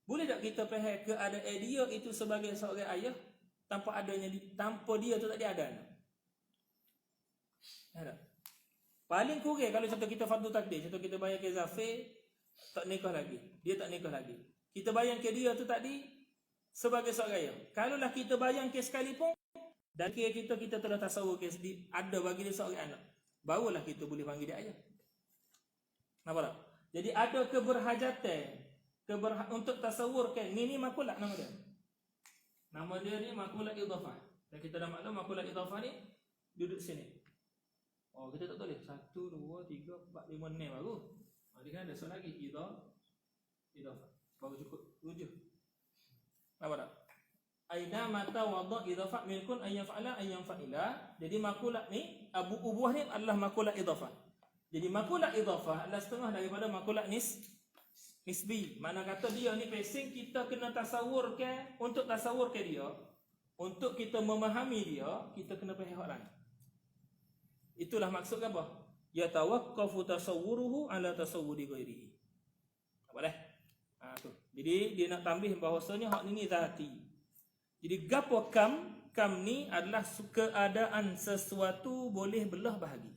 Boleh tak kita faham keadaan dia itu sebagai seorang ayah tanpa dia tu tak ada anak? Ada. Paling kurang kalau contoh kita fardu takdir, contoh kita bayar ke Zafir tak nikah lagi, dia tak nikah lagi. Kita bayang ke dia tu tadi sebagai seorang ayah. Kalaulah kita bayang ke sekalipun dan kita telah tasawur ke ada bagi dia seorang anak, barulah kita boleh panggil dia ayah. Nampak tak? Jadi ada keberhajatan untuk tasawur kan ni makulat nama dia. Nama dia ni makulat idhafah. Dan kita dah maklum makulat idhafah ni duduk sini. Oh, kita tak tulis 1 2 3 4 5 6 baru. Dia kan ada soal lagi idhafah. Baru cukup 7. Nampak tak? Aina mata wada idhafah milkun ayyafa'ala ayyafa'ila. Jadi makulat ni abu ubuh ni adalah makulat idhafah. Jadi makulat idhafah adalah setengah daripada makulat nisbi. Mana kata dia ni passing kita kena tasawur ke, untuk tasawur ke dia, untuk kita memahami dia, kita kena faham orang. Itulah maksud apa? Ya tawaqqafu tasawwuruhu ala tasawwuri ghairihi. Apa dah? Tu. Jadi dia nak tambah bahawasanya hak ni zati. Jadi gapo kam ni adalah keadaan sesuatu boleh belah bahagi.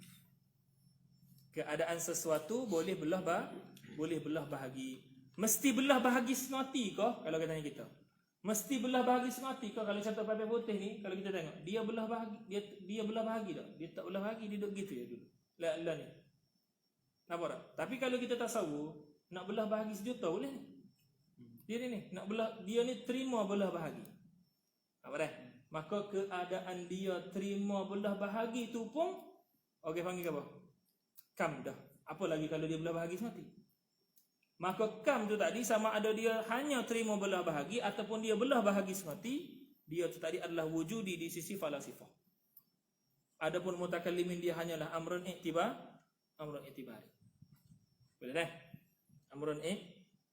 Keadaan sesuatu boleh belah bahagi. Mesti belah bahagi senoti kah kalau katanya kita? Mesti belah bahagi senoti kah kalau contoh papai putih ni kalau kita tengok dia belah bahagi dia belah bahagi tak? Dia tak belah bahagi, dia duduk gitu ya dulu. La ni. Nampak tak? Tapi kalau kita tasawur nak belah bahagi sejuta boleh ni. Dia ni nak belah, dia ni terima belah bahagi. Apa dah? Maka keadaan dia terima belah bahagi tu pun okey panggil apa? Kam dah. Apa lagi kalau dia belah bahagi semati? Maka kam tu tadi sama ada dia hanya terima belah bahagi ataupun dia belah bahagi semati, dia tu tadi adalah wujudi di sisi falasifah. Adapun mutakallimin dia hanyalah amrun i'tibari. Boleh dah? Amrun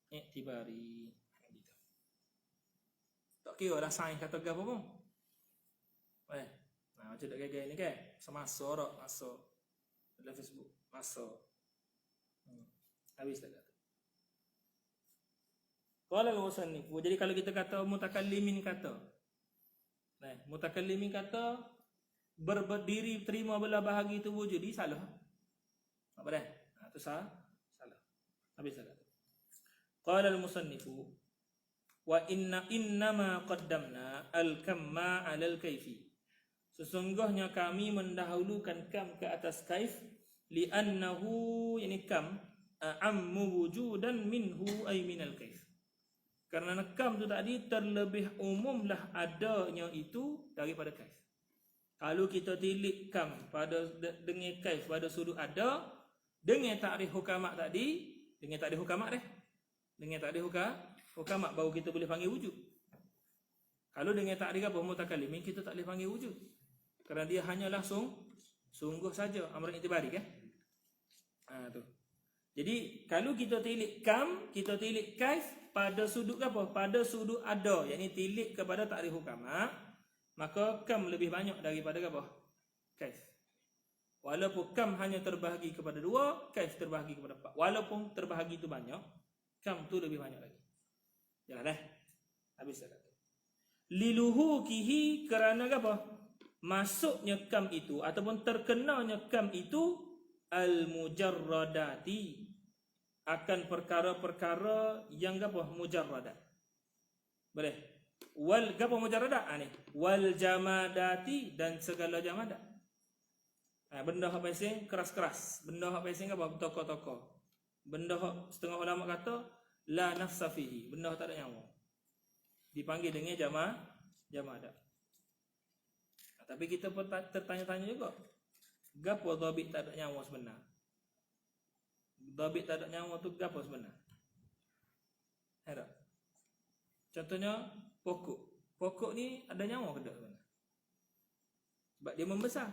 i'tibari. Tak kira dah sains kata apa pun. Boleh. Nah, macam tak gaya ni kan? Semasa rak masuk dalam Facebook, masuk. Habis tak kata. Qala al-musannif. Jadi kalau kita kata mutakallimin kata. Nah, mutakallimin kata berdiri terima belah bahagi itu wujud, di salah. Apa dah? Itu salah. Habis tak kata. Qala al-musannif wa innama qaddamna al-kamma 'ala al-kaifi. Sesungguhnya kami mendahulukan kam ke atas kaif li'annahu yani kam a'ammu wujudan minhu ay minal kaif. Karena kam tu tadi terlebih umumlah adanya itu daripada kaif. Kalau kita tilik kam pada dengan kaif pada sudut ada dengan takrif hukama tadi, dengan takrif hukama dah. Dengan takrif hukama baru kita boleh panggil wujud. Kalau dengan takrif apa mutakallimin kita tak boleh panggil wujud. Kerana dia hanyalah sungguh saja amrun i'tibari kan? Tu. Jadi kalau kita tilik kam, kita tilik kaif pada sudut apa? Pada sudut ada, yakni tilik kepada takrif hukama, maka kam lebih banyak daripada apa? Kaif. Walaupun kam hanya terbahagi kepada 2, kaif terbahagi kepada 4. Walaupun terbahagi itu banyak, kam tu lebih banyak lagi. Jalan dah. Habis dah kata. Liluhukihi kerana apa? Masuknya kam itu ataupun terkenanya kam itu al-mujarradati akan perkara-perkara yang apa? Mujarradat. Boleh. Wal apa mujarradat ni? Wal jamadati dan segala jamadat. Benda apa yang keras-keras, benda apa yang apa? Tokoh-tokoh. Benda setengah ulama kata la nafsa fihi, benda tak ada nyawa. Dipanggil dengan jamadat. Tapi kita pun tertanya-tanya juga. Gapo dhabit tak ada nyawa sebenar? Dhabit tak ada nyawa tu gapo sebenar? Ada. Contohnya pokok. Pokok ni ada nyawa ke tak sebenar? Sebab dia membesar.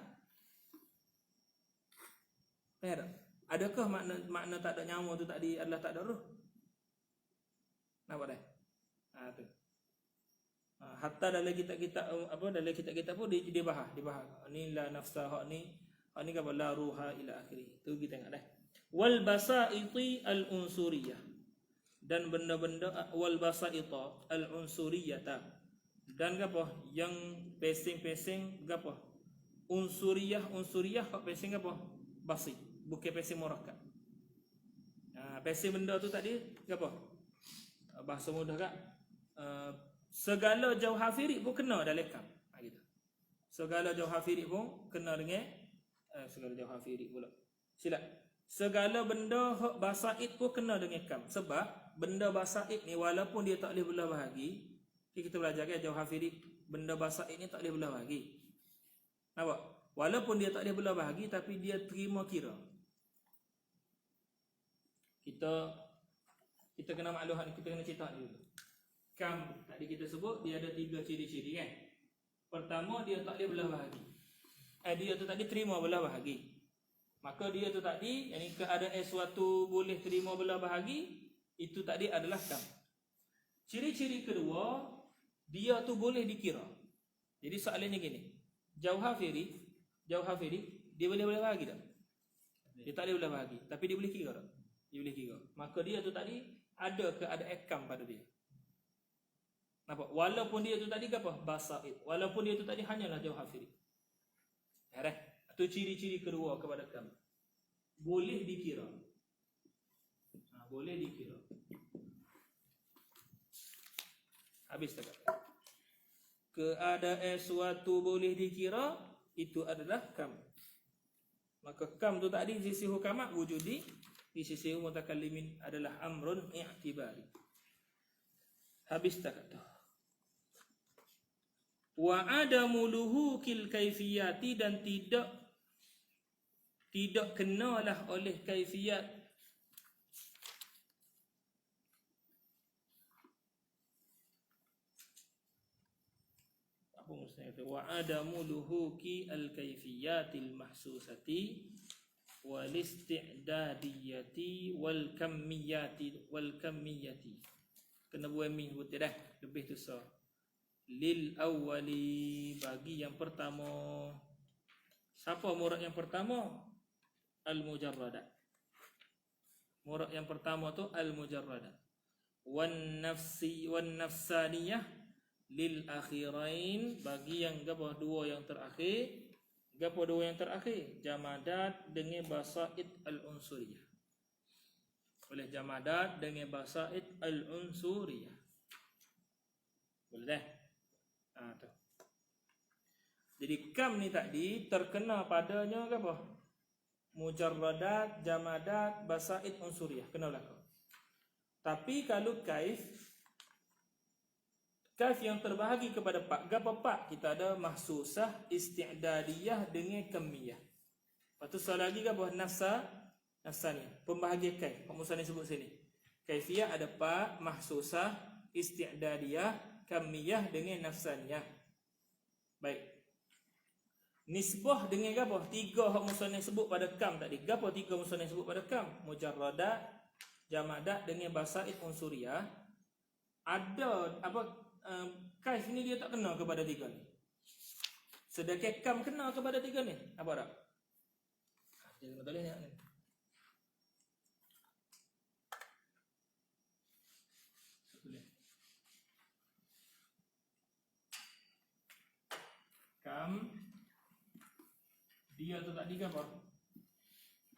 Ada. Adakah makna tak ada nyawa tu tadi adalah tak ada roh? Nampak dah? Tu. Hatta dalam kitab-kitab apa dalam kitab-kitab pun dia bahas ni la nafsa hak ni apa la ruha ila akhirih. Tu kita tengok dah. Wal basaiti al unsuriyah dan benda-benda wal basaita al unsuriyata dan gapo yang pesing-pesing gapo unsuriyah hak pesing gapo basit bukan pesing murakkab. Pesing benda tu tadi gapo bahasa mudah kak segala jauhafiri pun kena dalam kam gitu. Segala jauhafiri pun kena dengan segala jauhafiri pula silap segala benda hak basaid pun kena dengan kam sebab benda basaid ni walaupun dia tak boleh belah bahagi. Kita belajar kan jauhafiri benda basaid ni tak boleh belah bahagi. Nampak? Walaupun dia tak boleh belah bahagi tapi dia terima kira. Kita kena maklum hak ni, kita kena cerita dulu. Kam tadi kita sebut dia ada 3 ciri-ciri kan. Pertama dia tak boleh belah bahagi. Dia tu tadi terima belah bahagi. Maka dia tu tadi yang keadaan suatu boleh terima belah bahagi itu tadi adalah kam. Ciri-ciri kedua dia tu boleh dikira. Jadi soalannya gini. Jauhafiri dia boleh belah bahagi tak? Dia tak boleh belah bahagi tapi dia boleh kira tak? Dia boleh kira. Maka dia tu tadi ada keadaan kam pada dia. Nampak? Walaupun dia tu tadi apa? Basaid. Walaupun dia tu tadi hanyalah jauhafiri. Itu ciri-ciri kedua kepada kam. Boleh dikira. Boleh dikira. Habis tak kata. Keadaan suatu boleh dikira itu adalah kam. Maka kam tu tadi di sisi hukamat wujudi, di sisi mutakallimin adalah amrun i'tibari. Habis tak kata. Wa adamu luhukil kaifiyati dan tidak kenalah oleh kaifiyat apa maksudnya itu wa adamu luhuki al kaifiyatil mahsusati wal isti'dadiyati wal kammiyati kena buat min betul dah lebih tu so lil awwali bagi yang pertama. Siapa murad yang pertama? Al mujarradat. Murad yang pertama tu al mujarradat. Wan nafsaniyah lil akhirain bagi yang gapo dua yang terakhir. Gapo dua yang terakhir? Jamadat dengan basaid al unsuriyah. Oleh jamadat dengan basaid al unsuriyah. Boleh dah? Tu. Jadi kam ni tadi terkena padanya apa? Mujarradat, jamadat, basaid, unsuriyah. Kena belaka. Tapi kalau kaif yang terbahagi kepada pak. Gapa pak? Kita ada mahsusah, isti'dadiyah dengan kamiyah. Lepas tu soal lagi gapa? Nafsaniyah. Pembahagian kaif. Pak Musa ni sebut sini. Kaifiyah ada pak, mahsusah, isti'dadiyah, kamiyah dengan nafsaniyah. Baik. Nisbah dengan apa? 3 hak musannaf sebut pada kam tadi. Gapo 3 musannaf sebut pada kam? Mujarradat, jamadat dengan basaid unsuriyah. Ada apa kaif ni dia tak kena kepada 3 ni. Sedangkan kam kena kepada 3 ni. Apa tak? Jangan boleh ni. Kam dia tu tadi apa?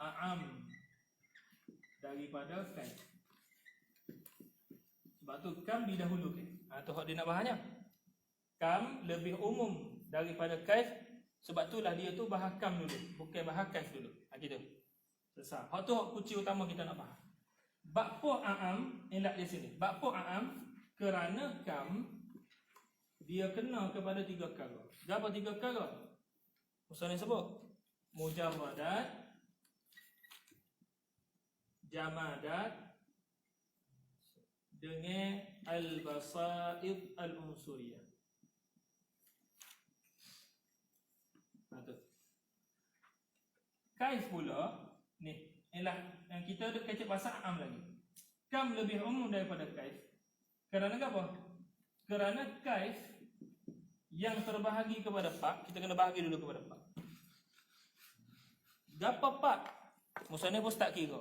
A'am daripada kaif. Sebab tu kam didahulukan. Tu hak dia nak bahasnya. Kam lebih umum daripada kaif. Sebab itulah dia tu bahas kam dulu, bukan bahas kaif dulu. Gitu. Selesai. Hak tu hak kunci utama kita nak bahas. Bab po a'am elak di sini. Bab po a'am kerana kam dia kena kepada 3 perkara. Berapa 3 perkara? Musannaf sebut mujarradat, jamadat dengan al-basaid al-unsuriyah. Kaif pula ni ialah yang kita ada kecek bahasa am lagi. Kam lebih umum daripada kaif. Kerana apa? Kerana kaif yang terbahagi kepada pak, kita kena bahagi dulu kepada pak. Gapa pak? Musannaf pun tak kira.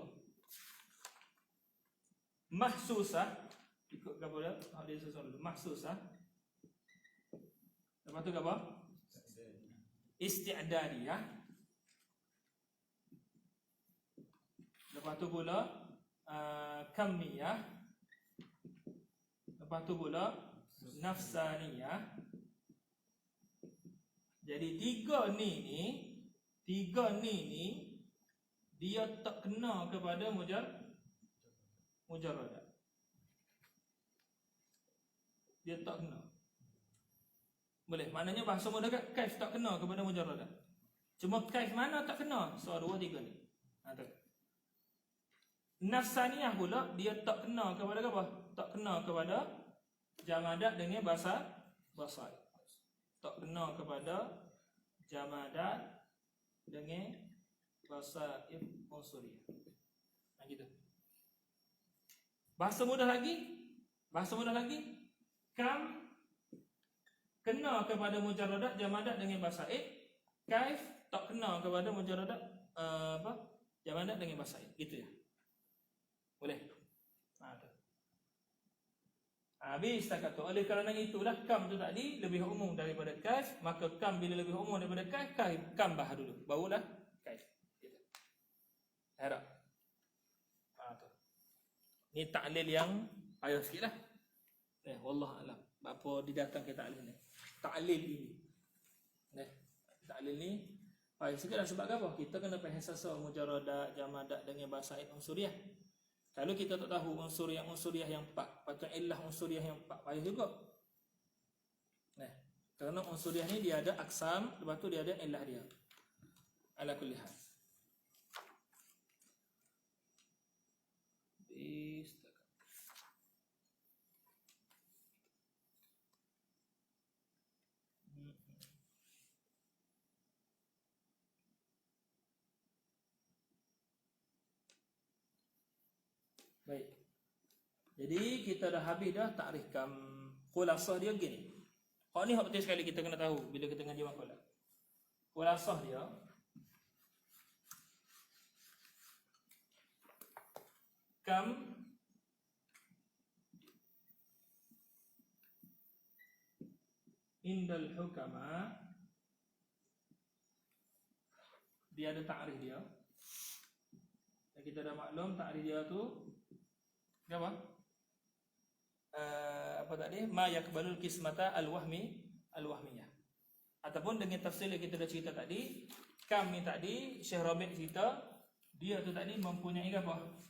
mahsusah, ikut apa dia? Dia susun dulu. Mahsusah. Lepas tu apa? Isti'dadiyah. Lepas tu pula kamiyah. Lepas tu pula nafsaniyah. Jadi tiga ni dia tak kena kepada mujarradat. Dia tak kena. Boleh, maknanya bahasa mudah kat kaif tak kena kepada mujarradat. Cuma kaif mana tak kena? So 2 3 ni. Tu. Nafsaniyah pula dia tak kena kepada apa? Tak kena kepada jamadat dengan bahasa basaid. Tak kena kepada jamadat dengan basaid unsuriyah. Gitu. Bahasa mudah lagi, kam kena kepada mujarradat jamadat dengan basaid, kaif tak kena kepada mujarradat jamadat dengan basaid. Gitu ya. Boleh? Tu. Habis setakat tu. Oleh kerana itulah kam tu tadi lebih umum daripada kaif, maka kam bila lebih umum daripada kaif, kam bahar dulu. Barulah kaif. Gitu. Harap. Tu. Ni taklil yang payah sikitlah. Wallah alam. Apa didatang ke taklil ni? Taklil ini. Taklil ni payah sikitlah sebab apa? Kita kena faham sasa mujarradat, jamadat dengan basaid unsuriyah. Kalau kita tak tahu unsuriyah yang 4, patut illah unsuriyah yang 4, payah juga. Kerana unsuriyah ni dia ada aksam, lepas tu dia ada illah dia. Ala kulli hal. Baik. Jadi kita dah habis dah takrif kam. Khulasah dia gini. Hak ni hak penting sekali kita kena tahu bila kita ngaji maqalah. Khulasah dia kam indal hukama, dia ada takrif dia. Dan kita dah maklum takrif dia tu apa? Apa tadi? Ma yakbalul qismata al-wahmiyah. Ataupun dengan tafsir yang kita dah cerita tadi, kam ni tadi Syekh Rabi' cerita dia tu tadi mempunyai apa?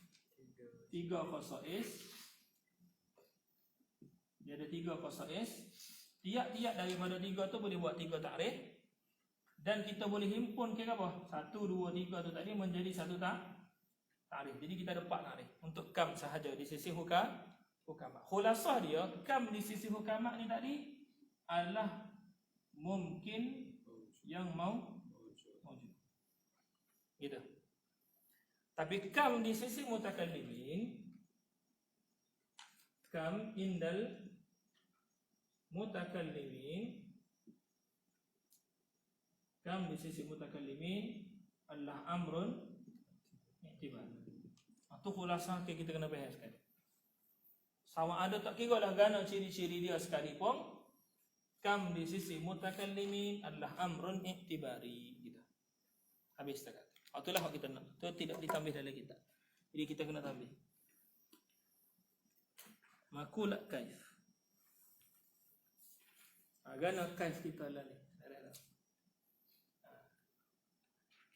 3 khasais. Dia ada 3 khasais. Tiap-tiap daripada 3 tu boleh buat 3 takrif. Dan kita boleh himpun kira apa? 1 2 3 tu tadi menjadi satu takrif. Jadi kita ada 4 takrif untuk kam sahaja di sisi hukama. Khulasah dia, kam di sisi hukama ni tadi adalah mungkin yang mawjud. Gitu. Tapi kam di sisi mutakallimin, kam indal mutakallimin, kam di sisi mutakallimin adalah amrun i'tibar. Itu khulasah kita kena faham sekali. Sama ada tak kira lah gana ciri-ciri dia sekalipun, kam di sisi mutakallimin adalah amrun i'tibari. Gitu. Habis setakat. Itulah yang kita nak. Itu tidak ditambah dalam kitab. Jadi kita kena tambah. Makulat kaif. Gana kaif kita lah ni.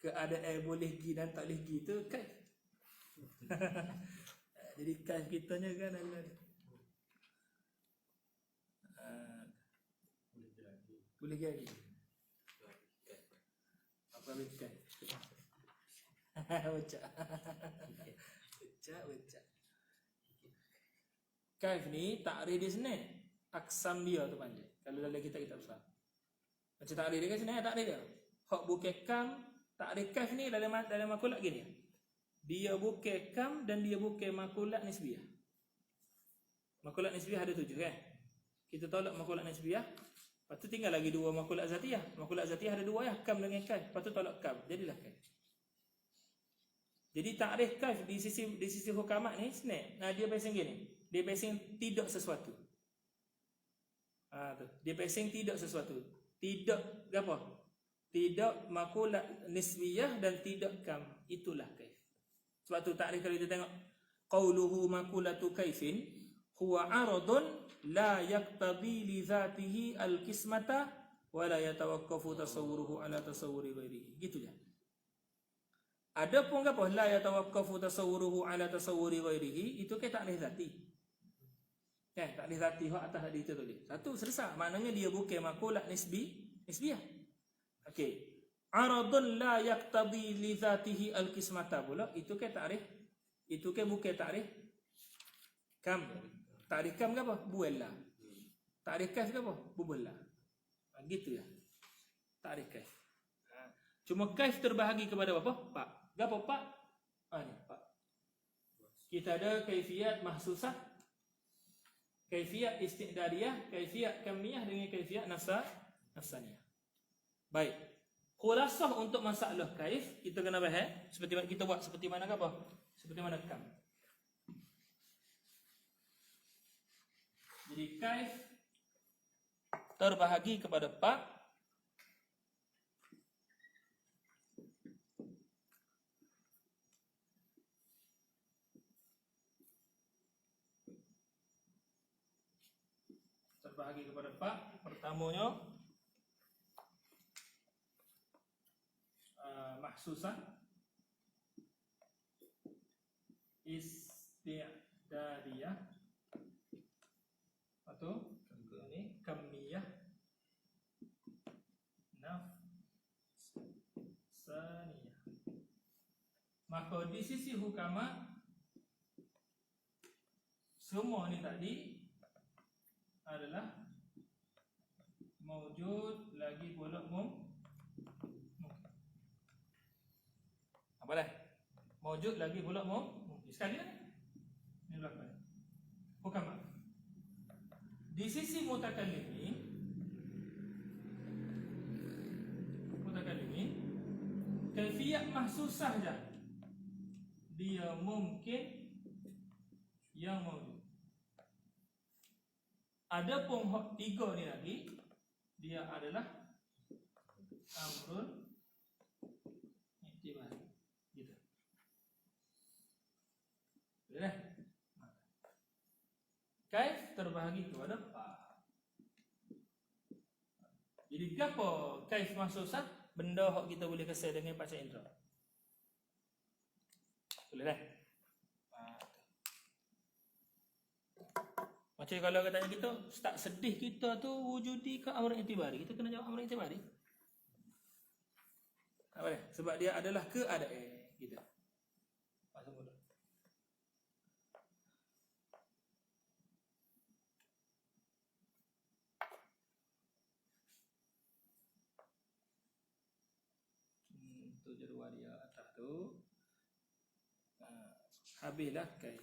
Keadaan boleh gi dan tak boleh gi tu kaif. Jadi kaif kitanya kan Allah ni. Boleh lagi. Apa macam? Baca. Kaif ni takrif dia senang. Aksam dia tu panjang. Kalau dalam kitab-kitab besar. Macam takrif dia kan senang takrif dia. Hak bukan kam, takrif kaif ni dalam makulat gini. Dia bukan kam dan dia bukan makulat nisbiyah. Makulat nisbiyah ada 7 kan? Kita tolak makulat nisbiyah. Lepas tu tinggal lagi 2 makulat zatiyah. Makulat zatiyah ada 2 ya, kam dengan kaif. Lepas tu tolak kam. Jadilah kaif. Jadi takrif kaif di sisi hukamat ni senang. Dia passing gini. Dia passing tidak sesuatu. Tu. Dia passing tidak sesuatu. Tidak apa? Tidak makulah nisbiyah dan tidak kam. Itulah kaif. Sebab tu takrif kalau kita tengok qauluhu makulatu kaifin huwa aradun la yaqtadi li dhatihi al-qismata wa la yatawaqqafu tasawwuruhu ala tasawwuri ghairihi. Gitu je. Adapun apa la yatawaqqafu tasawwuruhu ala tasawwuri ghairihi, itu ke takrif zati. Kan takrif zati hak atas tadi itu tulis. Satu selesai, maknanya dia bukan makulah nisbiyah. Okey. Aradun la yaqtadi li dhatihi al-qismata pula, itu ke takrif, itu ke bukan takrif kam. Takrif kam ke apa? Bualla. Takrif kaif ke apa? Bubulla. Gitu ya. Takrif kaif. Cuma kaif terbahagi kepada apa? Pak. Gapo pak? Ni pak. Kita ada kaifiyat mahsusah, kaifiyat istiqdariyah, kaifiyat kamiyah dengan kaifiyat nafsaniyah. Baik. Khulasah untuk masalah kaif kita kena bahas seperti mana kita buat seperti mana apa? Seperti mana kam. Jadi kaif terbahagi kepada pak, terbahagi kepada pak. Pertamanya mahsusah, isti'dariyah, atau ini kamiyah, nafsaniyah. Maka di sisi hukama semua ni tadi adalah mawjud lagi pula apa dah? Mawjud lagi pula mungkin. Sekali dah. Ni belakang. Hukama. Di sisi mutakallimin kaifiyat mahsusah saja. Dia mungkin yang mawjud. Adapun hak tiga ni lagi, dia adalah amrun iktibari. Gitu. Boleh? Kaif terbahagi kepada pak. Jadi apa kaif mahsusah? Benda hak kita boleh kesal dengan panca indera. Boleh dah? Macam kalau katanya kita tak sedih kita tu wujudi ke amrun iktibari, kita kena jawab amrun iktibari. Tak boleh, sebab dia adalah keadaan kita. Pasal mudah. Tu jaduaria atas tu. Habislah kaif.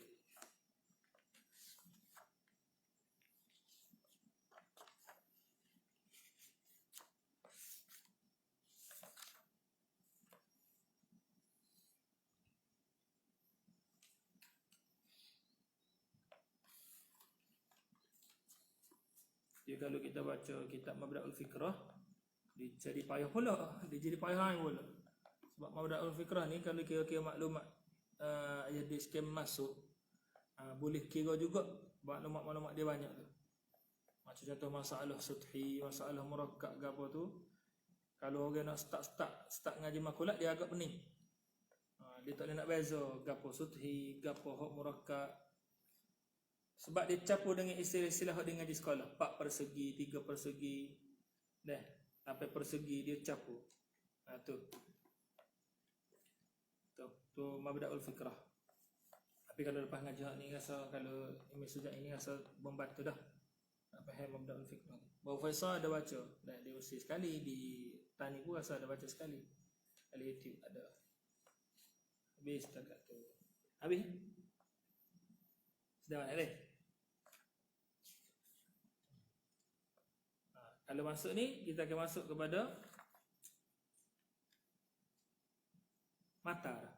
Jadi kalau kita baca kitab Mabda'ul Fikrah, dia jadi payah pula, dia jadi payah pula. Sebab Mabda'ul Fikrah ni kalau kira-kira maklumat jadi skem masuk, boleh kira juga maklumat-maklumat dia banyak tu. Macam contoh masalah suthi, masalah murakkab ke apa tu, kalau orang nak start ngaji makulat, dia agak pening. Dia tak boleh nak beza gapo suthi, gapo hak murakkab. Sebab dia campur dengan istilah-istilah dia ngaji sekolah. 4 persegi, 3 persegi, dah sampai persegi dia campur. Tu Mabda'ul Fikrah. Tapi kalau lepas ngaji hak ni rasa, kalau Imam Sujat ini rasa membantu dah nak faham Mabda'ul Fikrah. Baru Faisal ada baca, dan dia usia sekali di Tani pun rasa ada baca sekali. Kali YouTube ada. Habis setakat tu. Habis? Sudah mana ni? Kalau masuk ni, kita akan masuk kepada mata.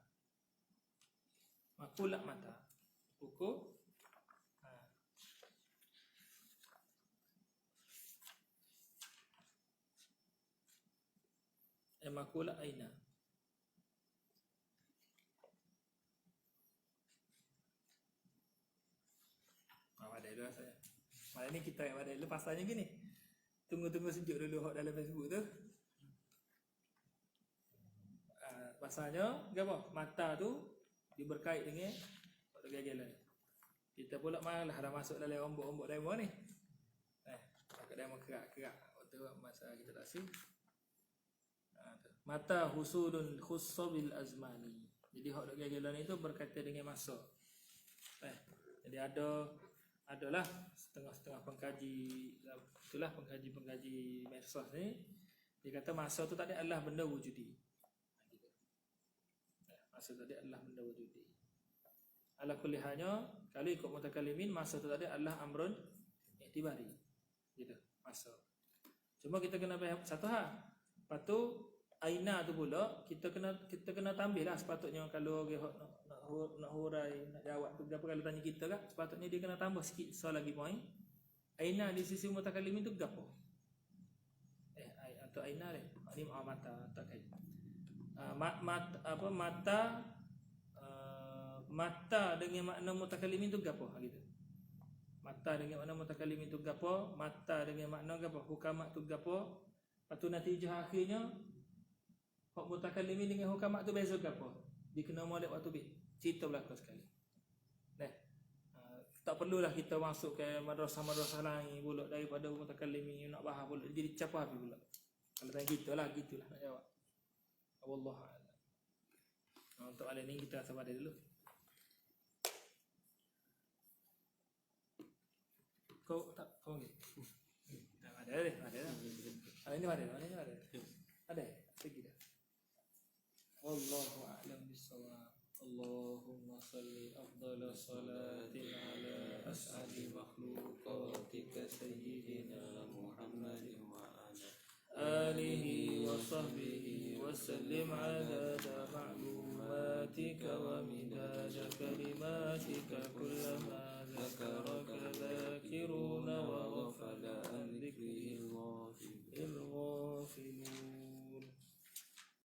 makulat mata. Buku makula aina. Ada dulu saya. Malam ni kita yang ada dulu pasalnya gini. Tunggu sejuk dulu hot dalam Facebook tu. Pasalnya apa? Mata tu diberkait dengan gagelan. Kita pula malah dah masuk dalam ombok-ombok demo ni. Pakai demo kerak-kerak waktu masa kita taksi. Mata husudun khussabil azmani. Jadi hak gagelan itu berkaitan dengan masa. Jadi adalah setengah-setengah pengkaji, itulah pengkaji medsos ni, dia kata masa tu tadi adalah benda wujudi. Masa tadi adalah benda wujudi. Ala kulli halnya, kalau ikut mutakallimin, masa tu tadi adalah amrun i'tibari. Gitu, masa. Cuma kita kena faham satu hal. Lepas tu aina tu pula kita kena tambahlah sepatutnya kalau dia nak hurai, nak jawab tu berapa kalau tanya kita kan, sepatutnya dia kena tambah sikit soal lagi poin. Aina di sisi mutakallimin tu gapo? Atau aina ni mata tak kait. Mata dengan makna mutakallimin tu gapo gitu. Mata dengan makna mutakallimin tu gapo? Mata dengan makna gapo? Hukamat tu gapo? Patu natijah akhirnya hak mutakallimin dengan hukamat tu beza gapo? Dikena molek waktu bi. Cerita berlaku sekali. Tak perlulah kita masuk ke madrasah-madrasah lain pula daripada mutakallimin nak bahas pula jadi capah habis pula. Kalau tanya gitulah nak jawab. Wallahu a'lam. Untuk hari ni kita sabar dulu. Kau tak kau ni. Ada. Hari ni ada. Ada. Segi dah. Wallahu a'lam bissawab. Allahumma salli afdala salatin ala as'adi makhluqatika sayyidina Muhammadin wa ala alihi wa sahbihi wa sallim adada ma'lumatika wa midada kalimatika